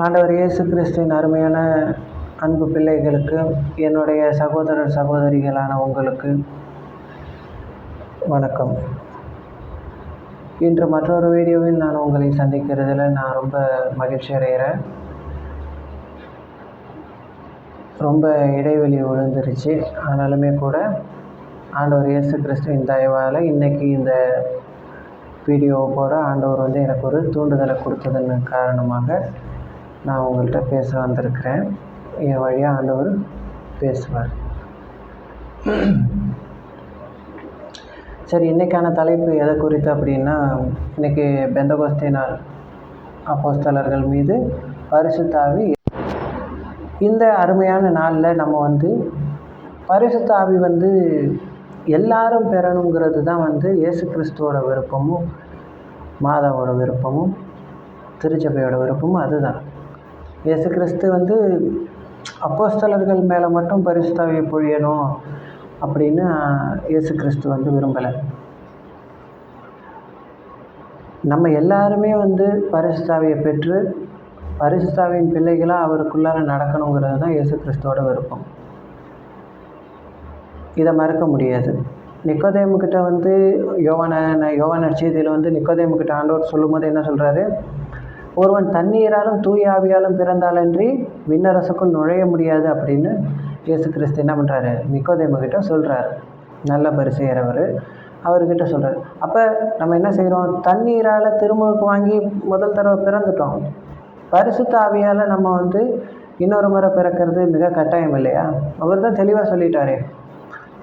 ஆண்டவர் இயேசு கிறிஸ்துவின் அருமையான அன்பு பிள்ளைகளுக்கு, என்னுடைய சகோதரர் சகோதரிகளான உங்களுக்கு வணக்கம். இன்று மற்றொரு வீடியோவில் நான் உங்களை சந்திக்கிறதுல நான் ரொம்ப மகிழ்ச்சி அடைகிறேன். ரொம்ப இடைவெளி விழுந்துருச்சு. ஆனாலுமே கூட ஆண்டவர் இயேசு கிறிஸ்துவின் தயவால் இன்றைக்கி இந்த வீடியோவை போட ஆண்டவர் எனக்கு ஒரு தூண்டுதலை கொடுத்ததன் காரணமாக நான் உங்கள்கிட்ட பேச வந்திருக்கிறேன். என் வழியாக ஆண்டவர் பேசுவார். சரி, இன்றைக்கான தலைப்பு எதை குறித்து அப்படின்னா, இன்றைக்கி பெந்தகோஸ்தே நாள், அப்போஸ்தலர்கள் மீது பரிசுத்த ஆவி. இந்த அருமையான நாளில் நம்ம பரிசுத்த ஆவி எல்லாரும் பெறணுங்கிறது தான் இயேசு கிறிஸ்துவோட விருப்பமும் மாதாவோட விருப்பமும் திருச்சபையோட விருப்பமும் அதுதான். இயேசு கிறிஸ்து அப்போஸ்தலர்கள் மேலே மட்டும் பரிசுத்த ஆவியை பொழியணும் அப்படின்னு இயேசு கிறிஸ்து விரும்பலை. நம்ம எல்லாருமே பரிசுத்த ஆவியை பெற்று பரிசுத்த ஆவியின் பிள்ளைகளாக அவருக்குள்ளார நடக்கணுங்கிறது தான் இயேசு கிறிஸ்துவோட விருப்பம். இதை மறக்க முடியாது. நிக்கோதேமுக்கிட்ட யோவான் நற்செய்தியில் நிக்கோதேமுக்கிட்ட ஆண்டவர் சொல்லும்போது என்ன சொல்கிறாரு? ஒருவன் தண்ணீராலும் தூய ஆவியாலும் பிறந்தாலன்றி விண்ணரசுக்குள் நுழைய முடியாது அப்படின்னு இயேசு கிறிஸ்து என்ன பண்ணுறாரு? நிக்கோதேமுக்கிட்ட சொல்கிறார். நல்ல பரிசேயர் அவர்கிட்ட சொல்கிறார். அப்போ நம்ம என்ன செய்கிறோம்? தண்ணீரால் திருமுழுக்கு வாங்கி முதல் தடவை பிறந்துட்டோம். பரிசுத்த ஆவியால் நம்ம இன்னொரு முறை பிறக்கிறது மிக கட்டாயம் இல்லையா? அவர் தான் தெளிவாக சொல்லிட்டாரே,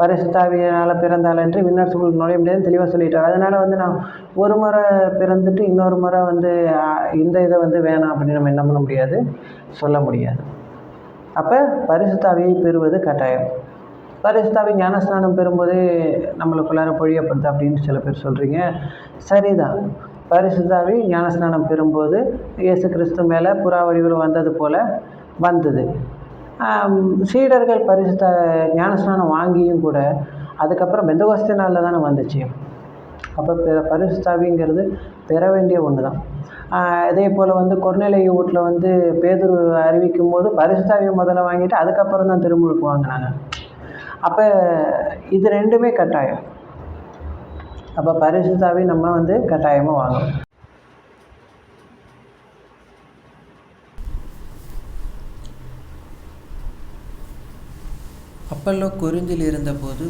பரிசுத்த ஆவியினால் பிறந்தாலன்றி விண்ணரசுக்குள் நுழைய முடியாதுன்னு தெளிவாக சொல்லிட்டார். அதனால் நான் ஒரு முறை பிறந்துட்டு இன்னொரு முறை இந்த இதை வேணாம் அப்படின்னு நம்ம என்ன பண்ண முடியாது, சொல்ல முடியாது. அப்போ பரிசுத்த ஆவியை பெறுவது கட்டாயம். பரிசுத்த ஆவி ஞானஸ்நானம் பெறும்போதே நம்மளுக்குள்ளார பொழியப்படுது அப்படின்னு சில பேர் சொல்கிறீங்க. சரிதான். பரிசுத்த ஆவி ஞானஸ்நானம் பெறும்போது இயேசு கிறிஸ்து மேலே புறா வடிவில் வந்தது போல் வந்தது. சீடர்கள் பரிசுத்த ஞானஸ்நானம் வாங்கியும் கூட அதுக்கப்புறம் பெந்தகோஸ்தே நாளில் தானே வந்துச்சு. அப்போ பரிசுத்த ஆவிங்கிறது பெற வேண்டிய ஒன்று தான். அதே போல் கொர்நேலியு வீட்டில் பேதுரு அறிவிக்கும் போது பரிசுத்த ஆவியை முதல்ல வாங்கிட்டு அதுக்கப்புறம் தான் திருமுழுக்கு வாங்கினாங்க. அப்போ இது ரெண்டுமே கட்டாயம். அப்போ பரிசுத்த ஆவி நம்ம கட்டாயமாக வாங்கணும். அப்பல்லோ கொரிந்தில் இருந்தபோது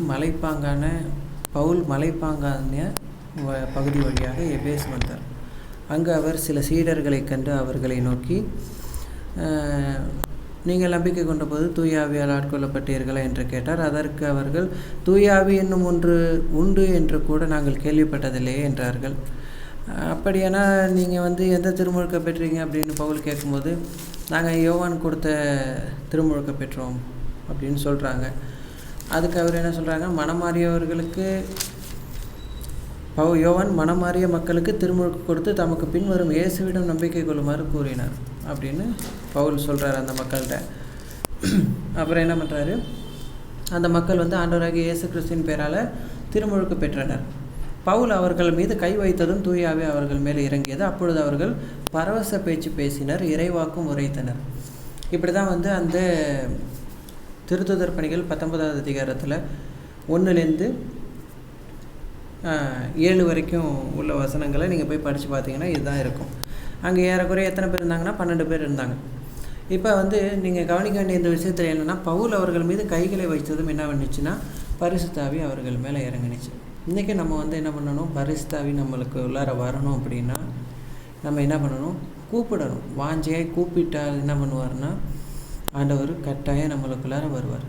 பவுல் மலைப்பாங்கான பகுதி வழியாக எபேசு வந்தார். அங்கு அவர் சில சீடர்களை கண்டு அவர்களை நோக்கி, நீங்கள் நம்பிக்கை கொண்டபோது தூய ஆவியால் ஆட்கொள்ளப்பட்டீர்களா என்று கேட்டார். அதற்கு அவர்கள், தூய ஆவி என்னும் ஒன்று உண்டு என்று கூட நாங்கள் கேள்விப்பட்டதில்லையே என்றார்கள். அப்படியானா நீங்கள் எந்த திருமுழுக்க பெற்றீங்க அப்படின்னு பவுல் கேட்கும்போது, நாங்கள் யோவான் கொடுத்த திருமுழுக்க பெற்றோம் அப்படின்னு சொல்கிறாங்க. அதுக்கு அவர் என்ன சொல்கிறாங்க? மனமாறியவர்களுக்கு யோவான் மனமாறிய மக்களுக்கு திருமுழுக்கு கொடுத்து தமக்கு பின்வரும் இயேசுவிடம் நம்பிக்கை கொள்ளுமாறு கூறினார் அப்படின்னு பவுல் சொல்கிறார் அந்த மக்கள்கிட்ட. அப்புறம் என்ன பண்ணுறாரு? அந்த மக்கள் ஆண்டவராகிய இயேசு கிறிஸ்துவின் பேரால் திருமுழுக்கு பெற்றனர். பவுல் அவர்கள் மீது கை வைத்ததும் தூய ஆவி அவர்கள் மேலே இறங்கியது. அப்பொழுது அவர்கள் பரவச பேச்சு பேசினர், இறைவாக்கும் உரைத்தனர். இப்படி தான் அந்த திருத்துதர் பணிகள் 19வது அதிகாரத்தில் 1லேருந்து 7 வரைக்கும் உள்ள வசனங்களை நீங்கள் போய் படித்து பார்த்தீங்கன்னா இதுதான் இருக்கும். அங்கே ஏறக்குறைய எத்தனை பேர் இருந்தாங்கன்னா 12 பேர் இருந்தாங்க. இப்போ நீங்கள் கவனிக்க வேண்டிய இந்த விஷயத்தில் என்னென்னா, பவுல் அவர்கள் மீது கைகளை வைத்ததும் என்ன பண்ணிச்சுன்னா பரிசுத்த ஆவி அவர்கள் மேலே இறங்கினுச்சு. இன்றைக்கி நம்ம என்ன பண்ணணும்? பரிசுத்த ஆவி நம்மளுக்கு உள்ளார வரணும் அப்படின்னா நம்ம என்ன பண்ணணும்? கூப்பிடணும். வாஞ்சையை கூப்பிட்டால் என்ன பண்ணுவார்னா ஆண்டவர் கட்டாயம் நம்மளுக்குள்ளார வருவார்.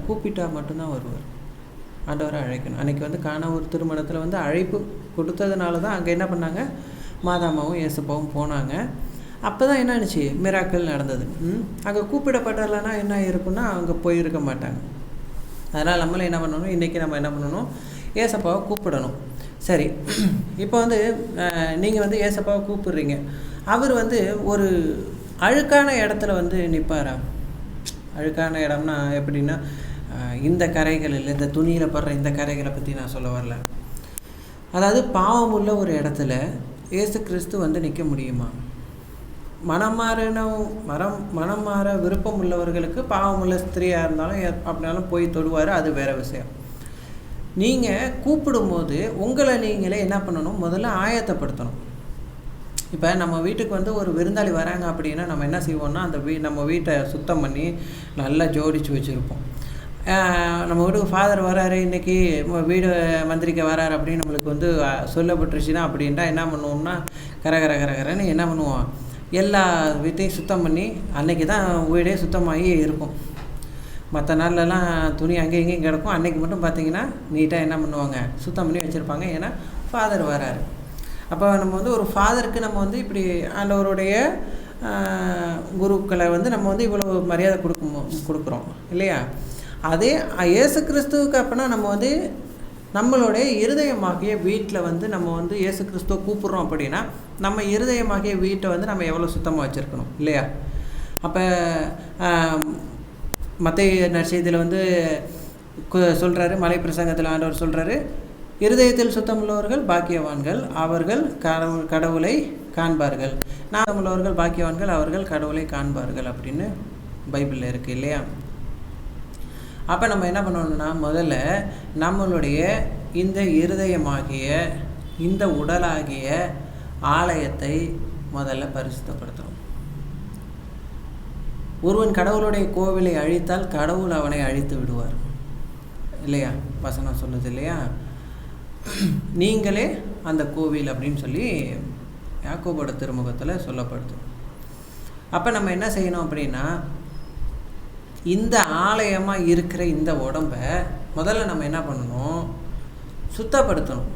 கூப்பிட்டால் மட்டும்தான் வருவார். ஆண்டவரை அழைக்கணும். அன்றைக்கி கானாவூர் திருமணத்தில் அழைப்பு கொடுத்ததுனால தான் அங்கே என்ன பண்ணாங்க? மாதாமாவும் இயேசுப்பாவும் போனாங்க. அப்போ தான் என்ன ஆச்சு? மிராக்கள் நடந்தது. அங்கே கூப்பிடப்படலைன்னா என்ன இருக்குன்னா அங்கே போயிருக்க மாட்டாங்க. அதனால் நம்மளும் என்ன பண்ணணும்? இன்றைக்கி நம்ம என்ன பண்ணணும்? இயேசுப்பாவை கூப்பிடணும். சரி, இப்போ நீங்கள் இயேசுப்பாவை கூப்பிடுறீங்க. அவர் ஒரு அழுக்கான இடத்துல நிற்பாரா? அழுக்கான இடம்னா எப்படின்னா, இந்த கரைகள் இல்லை, இந்த துணியில் படுற இந்த கரைகளை பற்றி நான் சொல்ல வரல. அதாவது பாவம் உள்ள ஒரு இடத்துல இயேசு கிறிஸ்து நிற்க முடியுமா? மனம் மாற விருப்பம் உள்ளவர்களுக்கு பாவமுள்ள ஸ்திரீயாக இருந்தாலும் அப்படின்னாலும் போய் தொடுவார், அது வேறு விஷயம். நீங்கள் கூப்பிடும்போது உங்களை நீங்களே என்ன பண்ணணும், முதல்ல ஆயத்தப்படுத்தணும். இப்போ நம்ம வீட்டுக்கு வந்து ஒரு விருந்தாளி வராங்க அப்படின்னா நம்ம என்ன செய்வோம்னா, அந்த நம்ம வீட்டை சுத்தம் பண்ணி நல்லா ஜோடித்து வச்சுருப்போம். நம்ம வீட்டுக்கு ஃபாதர் வராரு, இன்றைக்கி வீடு மந்திரிக்க வராரு அப்படின்னு நம்மளுக்கு வந்து சொல்லப்பட்டுருச்சுன்னா அப்படின்ட்டா என்ன பண்ணுவோம்னா, கரன்னு என்ன பண்ணுவோம், எல்லா வீட்டையும் சுத்தம் பண்ணி அன்றைக்கி தான் வீடே சுத்தமாகி இருக்கும். மற்ற நாள்லலாம் துணி அங்கேயும் இங்கேயும் கிடக்கும். அன்றைக்கி மட்டும் பார்த்திங்கன்னா நீட்டாக என்ன பண்ணுவாங்க, சுத்தம் பண்ணி வச்சுருப்பாங்க. ஏன்னா ஃபாதர் வராரு. அப்போ நம்ம வந்து ஒரு ஃபாதருக்கு நம்ம வந்து இப்படி ஆண்டவருடைய குருக்களை வந்து நம்ம வந்து இவ்வளோ மரியாதை கொடுக்குறோம் இல்லையா? அதே இயேசு கிறிஸ்துவுக்கு அப்போனா நம்ம வந்து நம்மளுடைய இருதயமாகிய வீட்டில் வந்து நம்ம வந்து இயேசு கிறிஸ்துவை கூப்பிட்றோம் அப்படின்னா நம்ம இருதயமாகிய வீட்டை வந்து நம்ம எவ்வளோ சுத்தமாக வச்சுருக்கணும் இல்லையா? அப்போ மத்தேயு நற்செய்தியில் வந்து சொல்கிறாரு, மலை பிரசங்கத்தில் ஆண்டவர் சொல்கிறாரு, இருதயத்தில் சுத்தமுள்ளவர்கள் பாக்கியவான்கள், அவர்கள் கடவுளை காண்பார்கள். நாமமுள்ளவர்கள் பாக்கியவான்கள், அவர்கள் கடவுளை காண்பார்கள் அப்படின்னு பைபிளில் இருக்குது இல்லையா? அப்போ நம்ம என்ன பண்ணணும்னா, முதல்ல நம்மளுடைய இந்த இருதயமாகிய இந்த உடலாகிய ஆலயத்தை முதல்ல பரிசுத்தப்படுத்தணும். ஒருவன் கடவுளுடைய கோவிலை அழித்தால் கடவுள் அவனை அழித்து விடுவார் இல்லையா? வசனம் சொல்லுது இல்லையா? நீங்களே அந்த கோவில் அப்படின்னு சொல்லி யாக்கோபோட திருமுகத்தில் சொல்லப்படுது. அப்போ நம்ம என்ன செய்யணும் அப்படின்னா, இந்த ஆலயமாக இருக்கிற இந்த உடம்பை முதல்ல நம்ம என்ன பண்ணணும், சுத்தப்படுத்தணும்.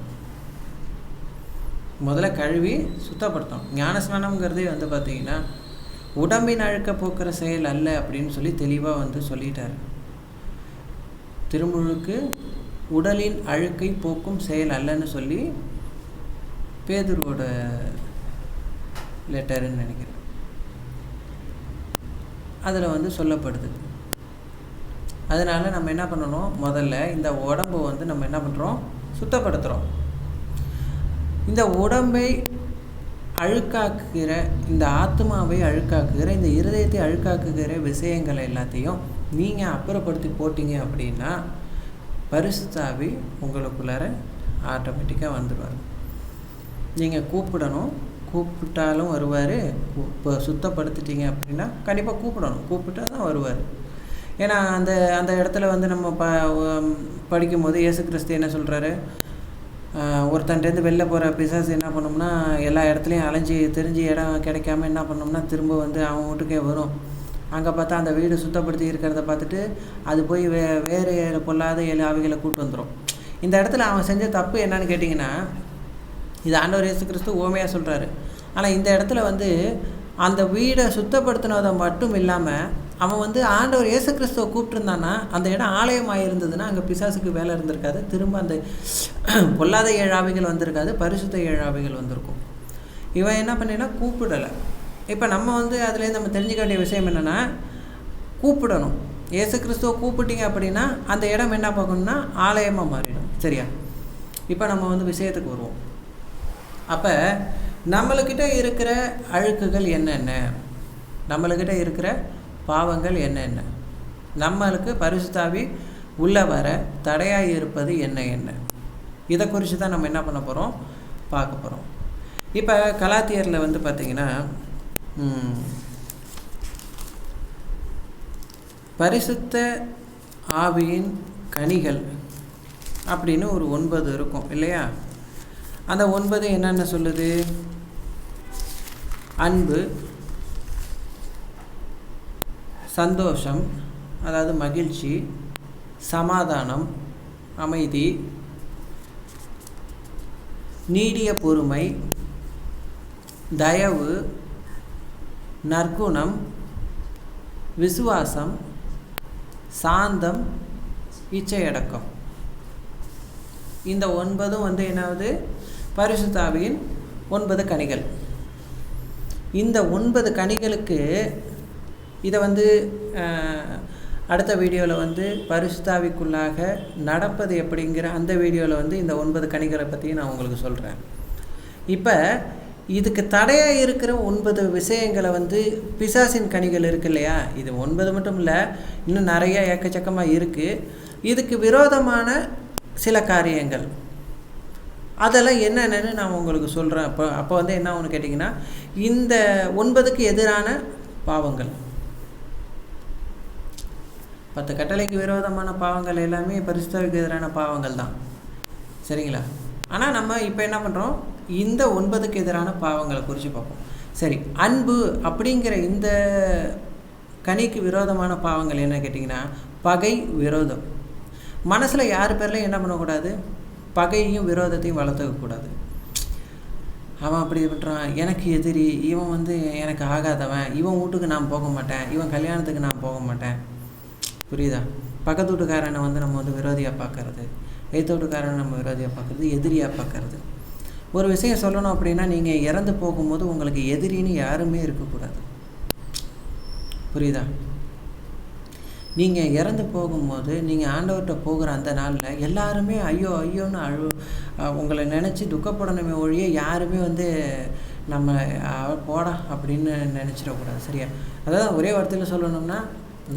முதல்ல கழுவி சுத்தப்படுத்தணும். ஞானஸ்நானம்ங்கிறதே வந்து பார்த்திங்கன்னா உடம்பின் அழுக்க போக்குற செயல் அல்ல அப்படின்னு சொல்லி தெளிவாக வந்து சொல்லிட்டார். திருமுழுக்கு உடலின் அழுக்கை போக்கும் செயல் அல்லன்னு சொல்லி பேதுருவோட லெட்டருன்னு நினைக்கிறேன், அதில் வந்து சொல்லப்படுது. அதனால் நம்ம என்ன பண்ணணும், முதல்ல இந்த உடம்பை வந்து நம்ம என்ன பண்ணுறோம், சுத்தப்படுத்துகிறோம். இந்த உடம்பை அழுக்காக்குகிற, இந்த ஆத்மாவை அழுக்காக்குகிற, இந்த இருதயத்தை அழுக்காக்குகிற விஷயங்களை எல்லாத்தையும் நீங்கள் அப்புறப்படுத்தி போட்டிங்க அப்படின்னா பரிசுத்த ஆவி உங்களுக்குள்ளார ஆட்டோமேட்டிக்காக வந்துடுவார். நீங்கள் கூப்பிடணும், கூப்பிட்டாலும் வருவார். இப்போ சுத்தப்படுத்திட்டீங்க அப்படின்னா கண்டிப்பாக கூப்பிட்டா தான் வருவார். ஏன்னா அந்த இடத்துல வந்து நம்ம படிக்கும்போது இயேசு கிறிஸ்து என்ன சொல்கிறாரு, ஒருத்தன்ட்டேருந்து வெளில போகிற பிசாசு என்ன பண்ணோம்னா எல்லா இடத்துலையும் அலைஞ்சி தெரிஞ்சு இடம் கிடைக்காம என்ன பண்ணோம்னா திரும்ப வந்து அவன் வீட்டுக்கே வரும். அங்கே பார்த்தா அந்த வீடு சுத்தப்படுத்தி இருக்கிறத பார்த்துட்டு அது போய் வேறு பொல்லாத 7 ஆவிகளை கூப்பிட்டு வந்துடும். இந்த இடத்துல அவன் செஞ்ச தப்பு என்னன்னு கேட்டிங்கன்னா, இது ஆண்டவர் இயேசு கிறிஸ்து ஓமையாக சொல்கிறாரு. ஆனால் இந்த இடத்துல வந்து அந்த வீடை சுத்தப்படுத்தினதை மட்டும் இல்லாமல் அவன் வந்து ஆண்டவர் இயேசு கிறிஸ்துவை கூப்பிட்டுருந்தான்னா அந்த இடம் ஆலயமாக இருந்ததுன்னா அங்கே பிசாசுக்கு வேலை இருந்திருக்காது. திரும்ப அந்த பொல்லாத 7 ஆவிகள் வந்திருக்காது, பரிசுத்த 7 ஆவிகள் வந்திருக்கும். இவன் என்ன பண்ணினா கூப்பிடலை. இப்போ நம்ம வந்து அதுலேருந்து நம்ம தெரிஞ்சுக்க வேண்டிய விஷயம் என்னென்னா, கூப்பிடணும். இயேசு கிறிஸ்துவை கூப்பிட்டீங்க அப்படின்னா அந்த இடம் என்ன பார்க்கணுன்னா ஆலயமாக மாறிடும். சரியா? இப்போ நம்ம வந்து விஷயத்துக்கு வருவோம். அப்போ நம்மளுக்கிட்ட இருக்கிற அழுக்குகள் என்னென்ன, நம்மளுக்கிட்ட இருக்கிற பாவங்கள் என்னென்ன, நம்மளுக்கு பரிசுத்த ஆவி உள்ளே வர தடையாக இருப்பது என்ன, இதை குறித்து தான் நம்ம என்ன பண்ண போகிறோம், பார்க்க போகிறோம். இப்போ கலாத்தியரில் வந்து பார்த்திங்கன்னா பரிசுத்த ஆவியின் கனிகள் அப்படின்னு ஒரு 9 இருக்கும் இல்லையா? அந்த 9 என்னென்ன சொல்லுது? அன்பு, சந்தோஷம், அதாவது மகிழ்ச்சி, சமாதானம், அமைதி, நீடிய பொறுமை, தயவு, நற்குணம், விசுவாசம், சாந்தம், இச்சையடக்கம். இந்த 9 வந்து என்னாவது பரிசுத்த ஆவியின் 9 கனிகள். இந்த 9 கனிகளுக்கு இதை வந்து அடுத்த வீடியோவில் வந்து பரிசுத்த ஆவிக்குள்ளாக நடப்பது எப்படிங்கிற அந்த வீடியோவில் வந்து இந்த 9 கனிகளை பற்றி நான் உங்களுக்கு சொல்கிறேன். இப்போ இதுக்கு தடையாக இருக்கிற 9 விஷயங்களை வந்து பிசாசின் கனிகள் இருக்கு இல்லையா, இது 9 மட்டும் இல்லை, இன்னும் நிறைய எக்கச்சக்கமாக இருக்குது. இதுக்கு விரோதமான சில காரியங்கள் அதெல்லாம் என்னென்னு நான் உங்களுக்கு சொல்கிறேன். அப்போ வந்து என்ன ஒன்று கேட்டிங்கன்னா, இந்த 9க்கு எதிரான பாவங்கள், 10 கட்டளைக்கு விரோதமான பாவங்கள் எல்லாமே பரிசுத்தருக்கு எதிரான பாவங்கள் தான், சரிங்களா? ஆனால் நம்ம இப்போ என்ன பண்ணுறோம், இந்த 9க்கு எதிரான பாவங்களை குறித்து பார்ப்போம். சரி, அன்பு அப்படிங்கிற இந்த கனிக்கு விரோதமான பாவங்கள் என்ன கேட்டிங்கன்னா, பகை, விரோதம். மனசில் யார் பேர்லையும் என்ன பண்ணக்கூடாது, பகையும் விரோதத்தையும் வளர்த்துக்கக்கூடாது. அவன் அப்படி பண்ணுறான், எனக்கு எதிரி, இவன் வந்து எனக்கு ஆகாதவன், இவன் வீட்டுக்கு நான் போக மாட்டேன், இவன் கல்யாணத்துக்கு நான் போக மாட்டேன். புரியுதா? பக்கத்து வீட்டுக்காரனை வந்து நம்ம வந்து விரோதியாக பார்க்கறது, எய்த்த வீட்டுக்காரனை நம்ம விரோதியாக பார்க்குறது, எதிரியாக பார்க்கறது. ஒரு விஷயம் சொல்லணும் அப்படின்னா, நீங்கள் இறந்து போகும்போது உங்களுக்கு எதிரின்னு யாருமே இருக்கக்கூடாது. புரியுதா? நீங்கள் இறந்து போகும்போது நீங்கள் ஆண்டவர்கிட்ட போகிற அந்த நாளில் எல்லாருமே ஐயோ ஐயோன்னு உங்களை நினச்சி துக்கப்படணுமே ஒழிய யாருமே வந்து நம்ம போடா அப்படின்னு நினச்சிடக்கூடாது. சரியா? அதாவது ஒரே வார்த்தையில் சொல்லணும்னா,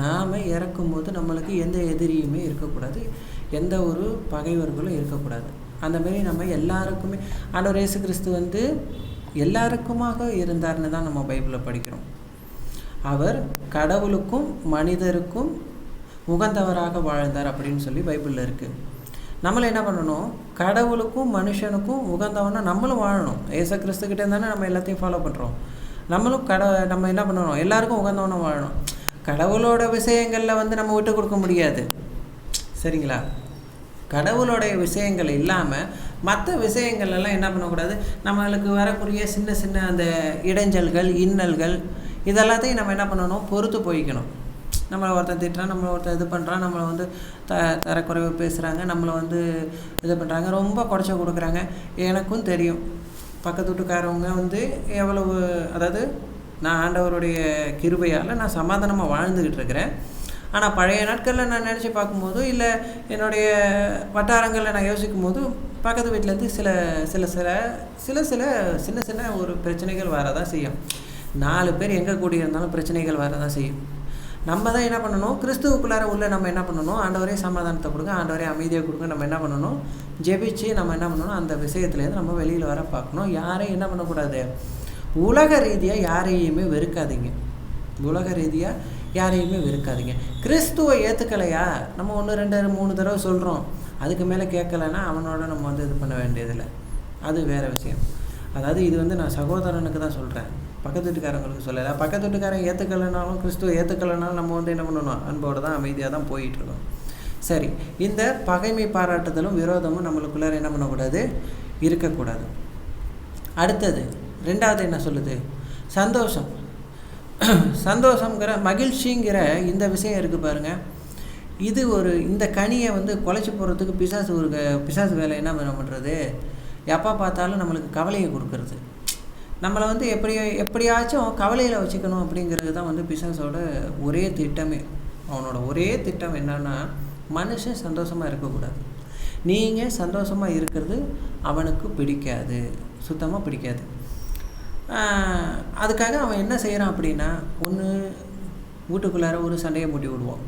நாம் இறக்கும்போது நம்மளுக்கு எந்த எதிரியுமே இருக்கக்கூடாது, எந்த ஒரு பகைவர்களும் இருக்கக்கூடாது. அந்தமாரி நம்ம எல்லாருக்குமே ஆண்டவர் இயேசு கிறிஸ்து வந்து எல்லாருக்குமாக இருந்தார்னு தான் நம்ம பைபிளில் படிக்கிறோம். அவர் கடவுளுக்கும் மனிதருக்கும் உகந்தவராக வாழ்ந்தார் அப்படின்னு சொல்லி பைபிளில் இருக்குது. நம்மளை என்ன பண்ணணும், கடவுளுக்கும் மனுஷனுக்கும் உகந்தவனா நம்மளும் வாழணும். இயேசு கிறிஸ்துக்கிட்டே தானே நம்ம எல்லாத்தையும் ஃபாலோ பண்ணுறோம். நம்மளும் நம்ம என்ன பண்ணணும், எல்லாருக்கும் உகந்தவனா வாழணும். கடவுளோட விஷயங்களில் வந்து நம்ம விட்டு கொடுக்க முடியாது, சரிங்களா? கடவுளுடைய விஷயங்கள் இல்லாமல் மற்ற விஷயங்கள்லாம் என்ன பண்ணக்கூடாது, நம்மளுக்கு வரக்கூடிய சின்ன சின்ன அந்த இடைஞ்சல்கள், இன்னல்கள், இதெல்லாத்தையும் நம்ம என்ன பண்ணணும், பொறுத்து போய்க்கணும். நம்மளை ஒருத்தர் திட்டுறான், நம்மளை ஒருத்தர் இது பண்ணுறான், நம்மளை வந்து தரக்குறைவு பேசுகிறாங்க, நம்மளை வந்து இது பண்ணுறாங்க, ரொம்ப குறைச்ச கொடுக்குறாங்க. எனக்கும் தெரியும் பக்கத்து வீட்டுக்காரவங்க வந்து எவ்வளவு, அதாவது நான் ஆண்டவருடைய கிருபையால் நான் சமாதானமாக வாழ்ந்துக்கிட்டு இருக்கிறேன். ஆனால் பழைய நாட்களில் நான் நினச்சி பார்க்கும்போது, இல்லை என்னுடைய வட்டாரங்களில் நான் யோசிக்கும் போது, பக்கத்து வீட்டிலேருந்து சில சில சில சில சில சின்ன சின்ன ஒரு பிரச்சனைகள் வரதான் செய்யும். 4 பேர் எங்கே கூடி இருந்தாலும் பிரச்சனைகள் வரதான் செய்யும். நம்ம தான் என்ன பண்ணணும், கிறிஸ்துவுக்குள்ளார உள்ள நம்ம என்ன பண்ணணும், ஆண்டவரே சமாதானத்தை கொடுங்க, ஆண்டவரே அமைதியை கொடுங்க. நம்ம என்ன பண்ணணும், ஜெபிச்சு நம்ம என்ன பண்ணணும், அந்த விஷயத்துலேருந்து நம்ம வெளியில் வர பார்க்கணும். யாரையும் என்ன பண்ணக்கூடாது, உலக ரீதியாக யாரையுமே வெறுக்காதீங்க. உலக ரீதியாக யாரையுமே வெறுக்காதீங்க. கிறிஸ்துவை ஏற்றுக்கலையா, நம்ம 1 2 3 தடவை சொல்கிறோம், அதுக்கு மேலே கேட்கலைன்னா அவனோட நம்ம வந்து இது பண்ண வேண்டியதில்லை. அது வேறு விஷயம். அதாவது இது வந்து நான் சகோதரனுக்கு தான் சொல்கிறேன், பக்கத்து வீட்டுக்காரங்களுக்கு சொல்லலை. பக்கத்து வீட்டுக்காரன் ஏற்றுக்கலைனாலும், கிறிஸ்துவ ஏற்றுக்கலைனாலும் நம்ம வந்து என்ன பண்ணணும், அன்போடு தான் அமைதியாக தான் போயிட்டுருக்கோம். சரி, இந்த பகைமை பாராட்டுதலும் விரோதமும் நம்மளுக்குள்ளார என்ன பண்ணக்கூடாது, இருக்கக்கூடாது. அடுத்தது 2வது என்ன சொல்லுது, சந்தோஷம். சந்தோஷங்கிற மகிழ்ச்சிங்கிற இந்த விஷயம் இருக்குது பாருங்கள். இது இந்த கனியை வந்து குலைச்சி போகிறதுக்கு பிசாசு வேலை என்ன பண்ணுறது, எப்போ பார்த்தாலும் நம்மளுக்கு கவலையை கொடுக்கறது. நம்மளை வந்து எப்படியாச்சும் கவலையில் வச்சுக்கணும் அப்படிங்கிறது தான் வந்து பிசாசோட ஒரே திட்டமே. அவனோட ஒரே திட்டம் என்னன்னா, மனுஷன் சந்தோஷமாக இருக்கக்கூடாது. நீங்கள் சந்தோஷமாக இருக்கிறது அவனுக்கு பிடிக்காது, சுத்தமாக பிடிக்காது. அதுக்காக அவன் என்ன செய்கிறான் அப்படின்னா, ஒன்று வீட்டுக்குள்ளார ஒரு சண்டையை மூட்டி விடுவான்,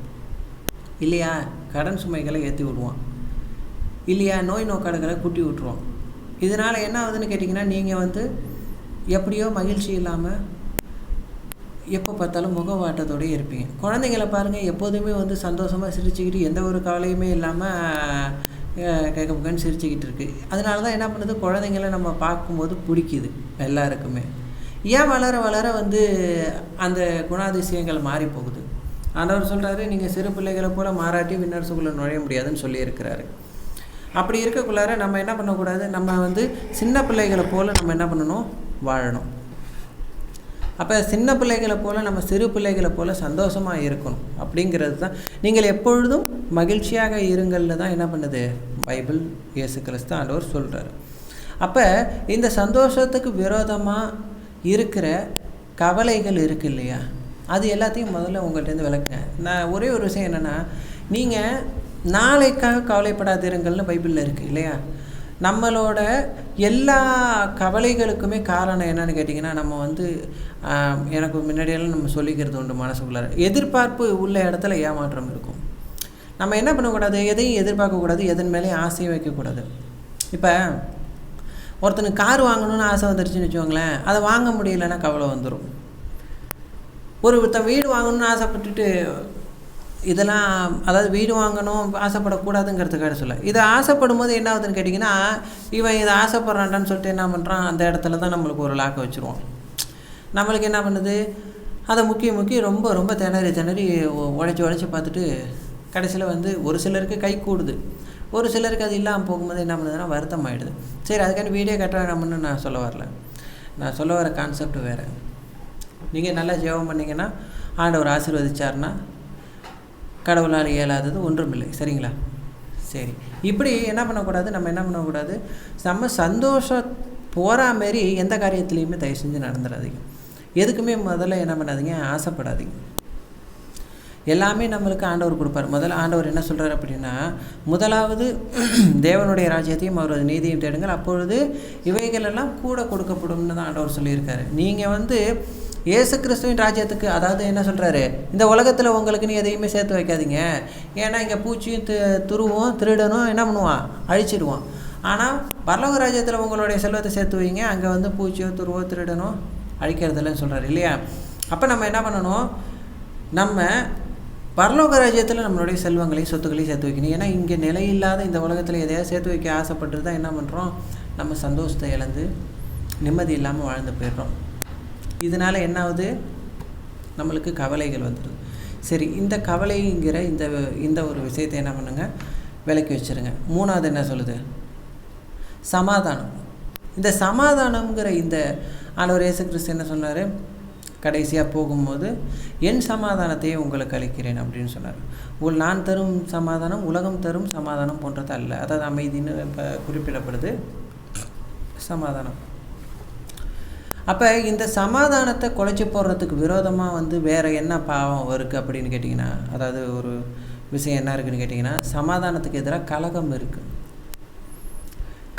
இல்லையா கடன் சுமைகளை ஏற்றி விடுவான், இல்லையா நோய் நோக்காடுகளை கூட்டி விட்டுருவான். இதனால் என்ன ஆகுதுன்னு கேட்டிங்கன்னா, நீங்கள் வந்து எப்படியோ மகிழ்ச்சி இல்லாமல் எப்போ பார்த்தாலும் முகவாட்டத்தோடய இருப்பீங்க. குழந்தைங்களை பாருங்கள், எப்போதுமே வந்து சந்தோஷமாக சிரிச்சுக்கிட்டு எந்த ஒரு கவலையுமே இல்லாமல் கேட்கன்னு சிரிச்சுக்கிட்டு இருக்குது. அதனால தான் என்ன பண்ணுது, குழந்தைங்களை நம்ம பார்க்கும்போது பிடிக்குது எல்லாருக்குமே. ஏன் வளர வளர வந்து அந்த குணாதிசயங்கள் மாறி போகுது. ஆண்டவர் சொல்கிறாரு, நீங்கள் சிறு பிள்ளைகளை போல் மாறாட்டி விண்ணரசுக்குள்ளே நுழைய முடியாதுன்னு சொல்லியிருக்கிறாரு. அப்படி இருக்கக்குள்ளார நம்ம என்ன பண்ணக்கூடாது, நம்ம வந்து சின்ன பிள்ளைகளை போல் நம்ம என்ன பண்ணணும், வாழணும். அப்போ சின்ன பிள்ளைகளை போல் நம்ம சிறு பிள்ளைகளை போல் சந்தோஷமாக இருக்கணும் அப்படிங்கிறது தான். நீங்கள் எப்பொழுதும் மகிழ்ச்சியாக இருங்கள்னு தான் என்ன பண்ணுது பைபிள், இயேசு கிறிஸ்து ஆண்டவர் சொல்கிறார். அப்போ இந்த சந்தோஷத்துக்கு விரோதமாக இருக்கிற கவலைகள் இருக்குது இல்லையா, அது எல்லாத்தையும் முதல்ல உங்கள்கிட்டருந்து விளக்குங்க. நான் ஒரே ஒரு விஷயம் என்னென்னா, நீங்கள் நாளைக்காக கவலைப்படாதிருங்கள்னு பைபிளில் இருக்குது இல்லையா. நம்மளோட எல்லா கவலைகளுக்குமே காரணம் என்னன்னு கேட்டிங்கன்னா, நம்ம வந்து எனக்கு முன்னாடியெல்லாம் நம்ம சொல்லிக்கிறது உண்டு மனசுக்குள்ளார, எதிர்பார்ப்பு உள்ள இடத்துல ஏமாற்றம் இருக்கும். நம்ம என்ன பண்ணக்கூடாது, எதையும் எதிர்பார்க்கக்கூடாது, எதன் மேலேயும் ஆசையும் வைக்கக்கூடாது. இப்போ ஒருத்தனுக்கு கார் வாங்கணும்னு ஆசை வந்துருச்சுன்னு வச்சுக்கோங்களேன், அதை வாங்க முடியலைன்னா கவலை வந்துடும். ஒருத்தன் வீடு வாங்கணும்னு ஆசைப்பட்டுட்டு இதெல்லாம், அதாவது வீடு வாங்கணும் ஆசைப்படக்கூடாதுங்கிறதுக்காக சொல்ல, இதை ஆசைப்படும் போது என்ன ஆகுதுன்னு கேட்டிங்கன்னா, இவன் இதை ஆசைப்பட்றான்டான்னு சொல்லிட்டு என்ன பண்ணுறான், அந்த இடத்துல தான் நம்மளுக்கு ஒரு லாக்கை வச்சுருவான். நம்மளுக்கு என்ன பண்ணுது, அதை முக்கிய ரொம்ப ரொம்ப திணறி உழைச்சி பார்த்துட்டு கடைசியில் வந்து ஒரு சிலருக்கு கை கூடுது, ஒரு சிலருக்கு அது இல்லாமல் போகும்போது என்ன பண்ணுதுன்னா வருத்தம் ஆகிடுது. சரி, அதுக்காண்டி வீடியோ கட்ட வேணாம்னு நான் சொல்ல வரல. நான் சொல்ல வர கான்செப்ட் வேறு. நீங்கள் நல்லா ஜெபம் பண்ணிங்கன்னா, ஆண்டவர் ஆசீர்வதிச்சார்னா கடவுளால் இயலாதது ஒன்றுமில்லை. சரிங்களா? சரி, இப்படி என்ன பண்ணக்கூடாது, நம்ம சந்தோஷம் போகிற மாரி எந்த காரியத்துலேயுமே தயவு செஞ்சு நடந்துடாதீங்க. எதுக்குமே முதல்ல என்ன பண்ணாதீங்க, ஆசைப்படாதீங்க. எல்லாமே நம்மளுக்கு ஆண்டவர் கொடுப்பார். முதல்ல ஆண்டவர் என்ன சொல்கிறார் அப்படின்னா, முதலாவது தேவனுடைய ராஜ்யத்தையும் அவரது நீதியும் தேடுங்கள், அப்பொழுது இவைகளெல்லாம் கூட கொடுக்கப்படும்னு தான் ஆண்டவர் சொல்லியிருக்காரு. நீங்கள் வந்து இயேசு கிறிஸ்துவின் ராஜ்யத்துக்கு, அதாவது என்ன சொல்கிறாரு, இந்த உலகத்தில் உங்களுக்கு நீ எதையுமே சேர்த்து வைக்காதீங்க. ஏன்னா இங்கே பூச்சியும் துருவும் திருடனும் என்ன பண்ணுவான், அழிச்சிடுவான். ஆனால் பரலோக ராஜ்யத்தில் உங்களுடைய செல்வத்தை சேர்த்து வைங்க, அங்கே வந்து பூச்சியோ துருவோ திருடனோ அழிக்கிறதில்லன்னு சொல்கிறார் இல்லையா? அப்போ நம்ம என்ன பண்ணணும், நம்ம பரலோக ராஜ்யத்தில் நம்மளுடைய செல்வங்களையும் சொத்துக்களையும் சேர்த்து வைக்கணும். ஏன்னா இங்கே நிலையில்லாத இந்த உலகத்தில் எதையாவது சேர்த்து வைக்க ஆசைப்பட்டு தான் என்ன பண்ணுறோம், நம்ம சந்தோஷத்தை இழந்து நிம்மதி இல்லாமல் வாழ்ந்து போயிடுறோம். இதனால் என்ன ஆகுது, நம்மளுக்கு கவலைகள் வந்துடுது. சரி, இந்த கவலைங்கிற இந்த ஒரு விஷயத்தை என்ன பண்ணுங்க, விலக்கி வச்சுருங்க. மூணாவது என்ன சொல்லுது, சமாதானம். இந்த சமாதானங்கிற இந்த ஆண்டவர் இயேசு கிறிஸ்து என்ன சொன்னார், கடைசியாக போகும்போது என் சமாதானத்தையே உங்களுக்கு அளிக்கிறேன் அப்படின்னு சொன்னார். நான் தரும் சமாதானம் உலகம் தரும் சமாதானம் போன்றது அல்ல. அதாவது அமைதின்னு இப்போ குறிப்பிடப்படுது சமாதானம். அப்போ இந்த சமாதானத்தை குலைச்சி போடுறதுக்கு விரோதமாக வந்து வேறு என்ன பாவம் இருக்குது அப்படின்னு கேட்டிங்கன்னா, அதாவது ஒரு விஷயம் என்ன இருக்குதுன்னு கேட்டிங்கன்னா, சமாதானத்துக்கு எதிராக கலகம் இருக்குது.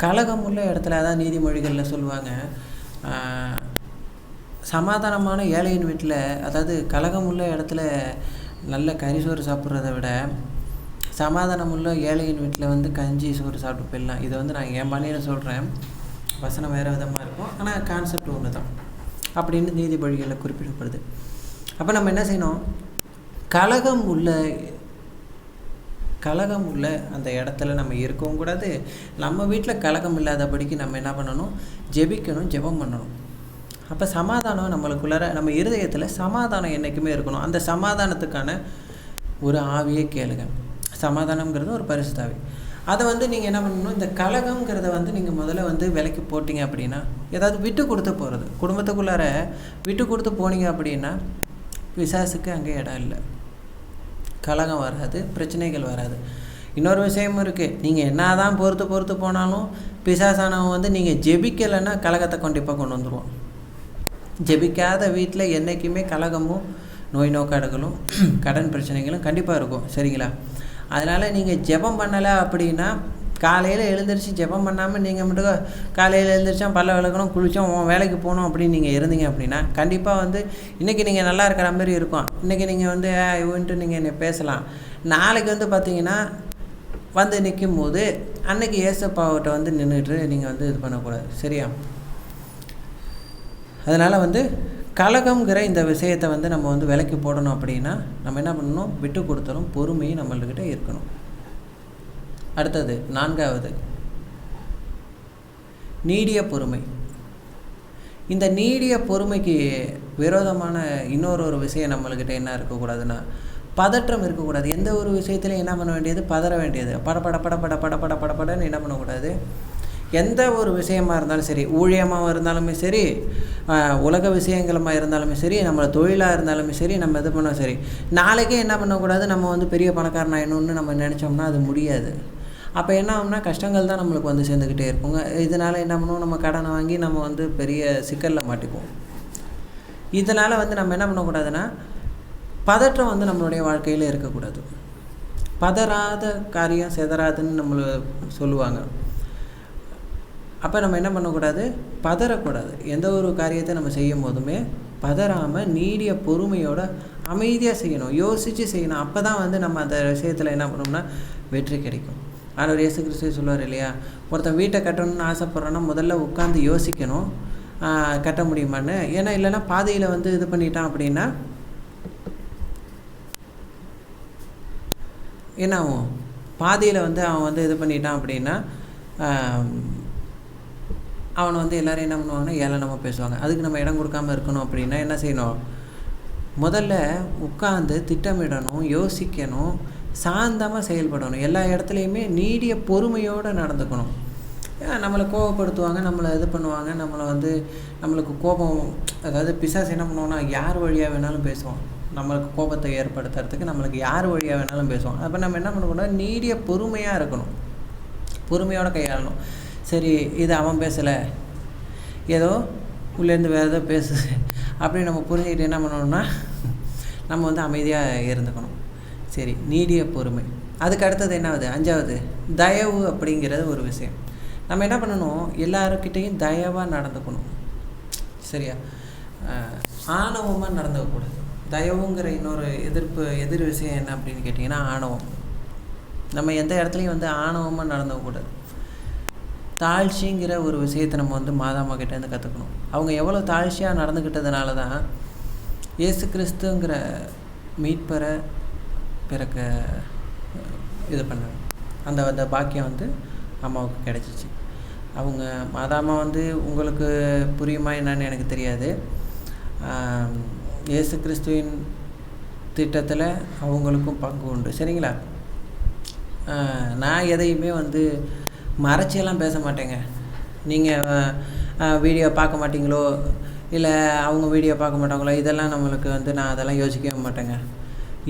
கலகம் உள்ள இடத்துல, அதாவது நீதிமொழிகளில் சொல்லுவாங்க, சமாதானமான ஏழையின் வீட்டில், அதாவது கலகம் உள்ள இடத்துல நல்ல கறி சோறு சாப்பிட்றத விட சமாதானம் உள்ள ஏழையின் வீட்டில் வந்து கஞ்சி சோறு சாப்பிட்டு போயிடலாம். இதை வந்து நான் என் பாணியில் சொல்கிறேன், வசனம் வேறு விதமாக இருக்கும், ஆனால் கான்செப்ட் ஒன்று தான் அப்படின்னு நீதிமொழிகளில் குறிப்பிடப்படுது. அப்போ நம்ம என்ன செய்யணும், கலகம் உள்ள அந்த இடத்துல நம்ம இருக்கவும் கூடாது. நம்ம வீட்டில் கலகம் இல்லாதபடிக்கு நம்ம என்ன பண்ணணும், ஜெபிக்கணும், ஜெபம் பண்ணணும். அப்போ சமாதானம் நம்மளுக்குள்ளார, நம்ம இருதயத்தில் சமாதானம் என்றைக்குமே இருக்கணும். அந்த சமாதானத்துக்கான ஒரு ஆவியை கேளுங்க. சமாதானம்ங்கிறது ஒரு பரிசுத்தாவி. அதை வந்து நீங்கள் என்ன பண்ணணும், இந்த கலகங்கிறத வந்து நீங்கள் முதல்ல வந்து விலைக்கு போட்டிங்க அப்படின்னா, ஏதாவது விட்டு கொடுத்து போகிறது, குடும்பத்துக்குள்ளார விட்டு கொடுத்து போனீங்க அப்படின்னா பிசாசுக்கு அங்கே இடம் இல்லை, கலகம் வராது, பிரச்சனைகள் வராது. இன்னொரு விஷயமும் இருக்குது, நீங்கள் என்ன தான் பொறுத்து போனாலும் பிசாசானவன் வந்து நீங்கள் ஜெபிக்கலைன்னா கலகத்தை கண்டிப்பாக கொண்டு வந்துடுவோம். ஜெபிக்காத வீட்டில் என்றைக்குமே கலகமும் நோய் நோக்காடுகளும் கடன் பிரச்சனைகளும் கண்டிப்பாக இருக்கும். சரிங்களா? அதனால் நீங்கள் ஜெபம் பண்ணலை அப்படின்னா, காலையில் எழுந்திரிச்சு ஜெபம் பண்ணாமல் நீங்கள் மட்டும் காலையில் எழுந்திரிச்சோம், பல்ல விளக்கணும், குளித்தோம், வேலைக்கு போகணும் அப்படின்னு நீங்கள் இருந்தீங்க அப்படின்னா, கண்டிப்பாக வந்து இன்றைக்கி நீங்கள் நல்லா இருக்கிற மாதிரி இருக்கும். இன்றைக்கி நீங்கள் வந்து இவன்ட்டு நீங்கள் என்னை பேசலாம். நாளைக்கு வந்து பார்த்தீங்கன்னா வந்து நிற்கும் போது அன்றைக்கி ஏசப்பாவட்ட வந்து நின்றுட்டு நீங்கள் வந்து இது பண்ணக்கூடாது. சரியா? அதனால் வந்து கலகம்ங்கிற இந்த விஷயத்தை வந்து நம்ம வந்து விலைக்கு போடணும் அப்படின்னா நம்ம என்ன பண்ணணும், விட்டு கொடுத்தலும் பொறுமையும் நம்மள்கிட்ட இருக்கணும். அடுத்தது 4வது நீடிய பொறுமை. இந்த நீடிய பொறுமைக்கு விரோதமான இன்னொரு விஷயம் நம்மள்கிட்ட என்ன இருக்கக்கூடாதுன்னா, பதற்றம் இருக்கக்கூடாது. எந்த ஒரு விஷயத்துலையும் என்ன பண்ண வேண்டியது, பதற வேண்டியது. படன்னு என்ன பண்ணக்கூடாது. எந்த ஒரு விஷயமாக இருந்தாலும் சரி, ஊழியமாக இருந்தாலுமே சரி, உலக விஷயங்களமாக இருந்தாலுமே சரி, நம்மளை தொழிலாக இருந்தாலுமே சரி, நம்ம இது பண்ணோம் சரி, நாளைக்கே என்ன பண்ணக்கூடாது, நம்ம வந்து பெரிய பணக்காரன் ஆகணும்னு நம்ம நினச்சோம்னா அது முடியாது. அப்போ என்ன ஆகும்னா கஷ்டங்கள் தான் நம்மளுக்கு வந்து சேர்ந்துக்கிட்டே இருப்போங்க. இதனால் என்ன பண்ணுவோம், நம்ம கடனை வாங்கி நம்ம வந்து பெரிய சிக்கலில் மாட்டிக்குவோம். இதனால் வந்து நம்ம என்ன பண்ணக்கூடாதுன்னா, பதற்றம் வந்து நம்மளுடைய வாழ்க்கையில் இருக்கக்கூடாது. பதறாத காரியம் செதறாதுன்னு நம்மளை சொல்லுவாங்க. அப்போ நம்ம என்ன பண்ணக்கூடாது, பதறக்கூடாது. எந்த ஒரு காரியத்தை நம்ம செய்யும் போதுமே பதறாமல் நீடிய பொறுமையோட அமைதியாக செய்யணும், யோசித்து செய்யணும். அப்போ தான் வந்து நம்ம அந்த விஷயத்தில் என்ன பண்ணோம்னா வெற்றி கிடைக்கும். ஆண்டவர் இயேசு கிறிஸ்து சொல்லுவார் இல்லையா, ஒருத்தன் வீட்டை கட்டணும்னு ஆசைப்பட்றோன்னா முதல்ல உட்காந்து யோசிக்கணும் கட்ட முடியுமான்னு. ஏன்னா இல்லைன்னா பாதையில் வந்து இது பண்ணிட்டான் அப்படின்னா என்ன ஆகும், பாதியில் வந்து அவன் வந்து இது பண்ணிட்டான் அப்படின்னா அவனை வந்து எல்லோரும் என்ன பண்ணுவாங்கன்னா ஏளனமாக பேசுவாங்க. அதுக்கு நம்ம இடம் கொடுக்காமல் இருக்கணும் அப்படின்னா என்ன செய்யணும், முதல்ல உட்காந்து திட்டமிடணும், யோசிக்கணும், சாந்தமாக செயல்படணும். எல்லா இடத்துலையுமே நீடிய பொறுமையோடு நடந்துக்கணும். நம்மளை கோபப்படுத்துவாங்க, நம்மளை இது பண்ணுவாங்க, நம்மளுக்கு கோபம், அதாவது பிசாசு என்ன பண்ணுவோன்னா யார் வழியாக வேணாலும் பேசுவோம். நம்மளுக்கு கோபத்தை ஏற்படுத்துறதுக்கு நம்மளுக்கு யார் வழியாக வேணாலும் பேசுவோம். அப்போ நம்ம என்ன பண்ணக்கூடாது, நீடிய பொறுமையாக இருக்கணும், பொறுமையோடு கையாளணும். சரி, இது அவன் பேசலை, ஏதோ உள்ளேருந்து வேறு ஏதோ பேசுது அப்படின்னு நம்ம புரிஞ்சுக்கிட்டு என்ன பண்ணணும்னா நம்ம வந்து அமைதியாக இருந்துக்கணும். சரி, நீடிய பொறுமை. அதுக்கு அடுத்தது என்னாவது, 5வது தயவு அப்படிங்கிறது ஒரு விஷயம். நம்ம என்ன பண்ணணும், எல்லாருக்கிட்டையும் தயவாக நடந்துக்கணும். சரியா, ஆணவமாக நடந்துக்கக்கூடாது. தயவுங்கிற இன்னொரு எதிர் விஷயம் என்ன அப்படின்னு கேட்டிங்கன்னா ஆணவம். நம்ம எந்த இடத்துலையும் வந்து ஆணவமாக நடந்துக்கக்கூடாது. தாழ்ச்சிங்கிற ஒரு விஷயத்தை நம்ம வந்து மாதாம்மா கிட்டேருந்து கற்றுக்கணும். அவங்க எவ்வளோ தாழ்ச்சியாக நடந்துக்கிட்டதுனால தான் இயேசு கிறிஸ்துங்கிற மீட்பரை பிறக்க இது பண்ணாங்க. அந்த பாக்கியம் வந்து அம்மாவுக்கு கிடச்சிச்சு. அவங்க மாதாம்மா வந்து உங்களுக்கு புரியுமா என்னன்னு எனக்கு தெரியாது. இயேசு கிறிஸ்துவின் திட்டத்தில் அவங்களுக்கும் பங்கு உண்டு. சரிங்களா, நான் எதையுமே வந்து மறைச்சியெல்லாம் பேச மாட்டேங்க. நீங்கள் வீடியோ பார்க்க மாட்டிங்களோ இல்லை அவங்க வீடியோ பார்க்க மாட்டாங்களோ, இதெல்லாம் நம்மளுக்கு வந்து நான் அதெல்லாம் யோசிக்கவே மாட்டேங்க.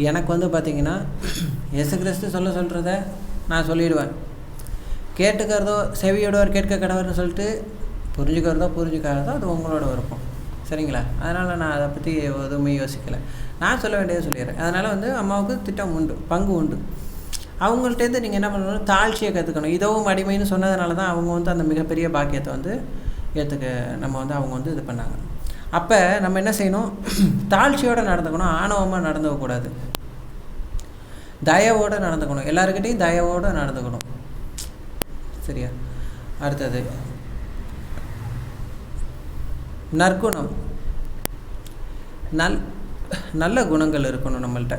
எனக்கு வந்து பார்த்திங்கன்னா இயேசு கிறிஸ்து சொல்கிறத நான் சொல்லிடுவேன். கேட்டுக்கிறதோ செவியோடவர் கேட்க கடவர்னு சொல்லிட்டு புரிஞ்சுக்கிறதோ புரிஞ்சுக்காததோ அது உங்களோட விருப்பம். சரிங்களா, அதனால் நான் அதை பற்றி எதுவுமே யோசிக்கலை. நான் சொல்ல வேண்டியதை சொல்லிடுறேன். அதனால் வந்து அம்மாவுக்கு திட்டம் உண்டு, பங்கு உண்டு. அவங்கள்ட்டேருந்து நீங்கள் என்ன பண்ணணும், தாழ்ச்சியை கற்றுக்கணும். இதவும் அடிமைன்னு சொன்னதுனால தான் அவங்க வந்து அந்த மிகப்பெரிய பாக்கியத்தை வந்து நம்ம வந்து அவங்க வந்து இது பண்ணாங்க. அப்போ நம்ம என்ன செய்யணும், தாழ்ச்சியோடு நடந்துக்கணும், ஆணவமாக நடந்துக்கக்கூடாது, தயவோடு நடந்துக்கணும், எல்லாருக்கிட்டையும் தயவோடு நடந்துக்கணும். சரியா, அடுத்தது நற்குணம். நல்ல குணங்கள் இருக்கணும் நம்மள்கிட்ட.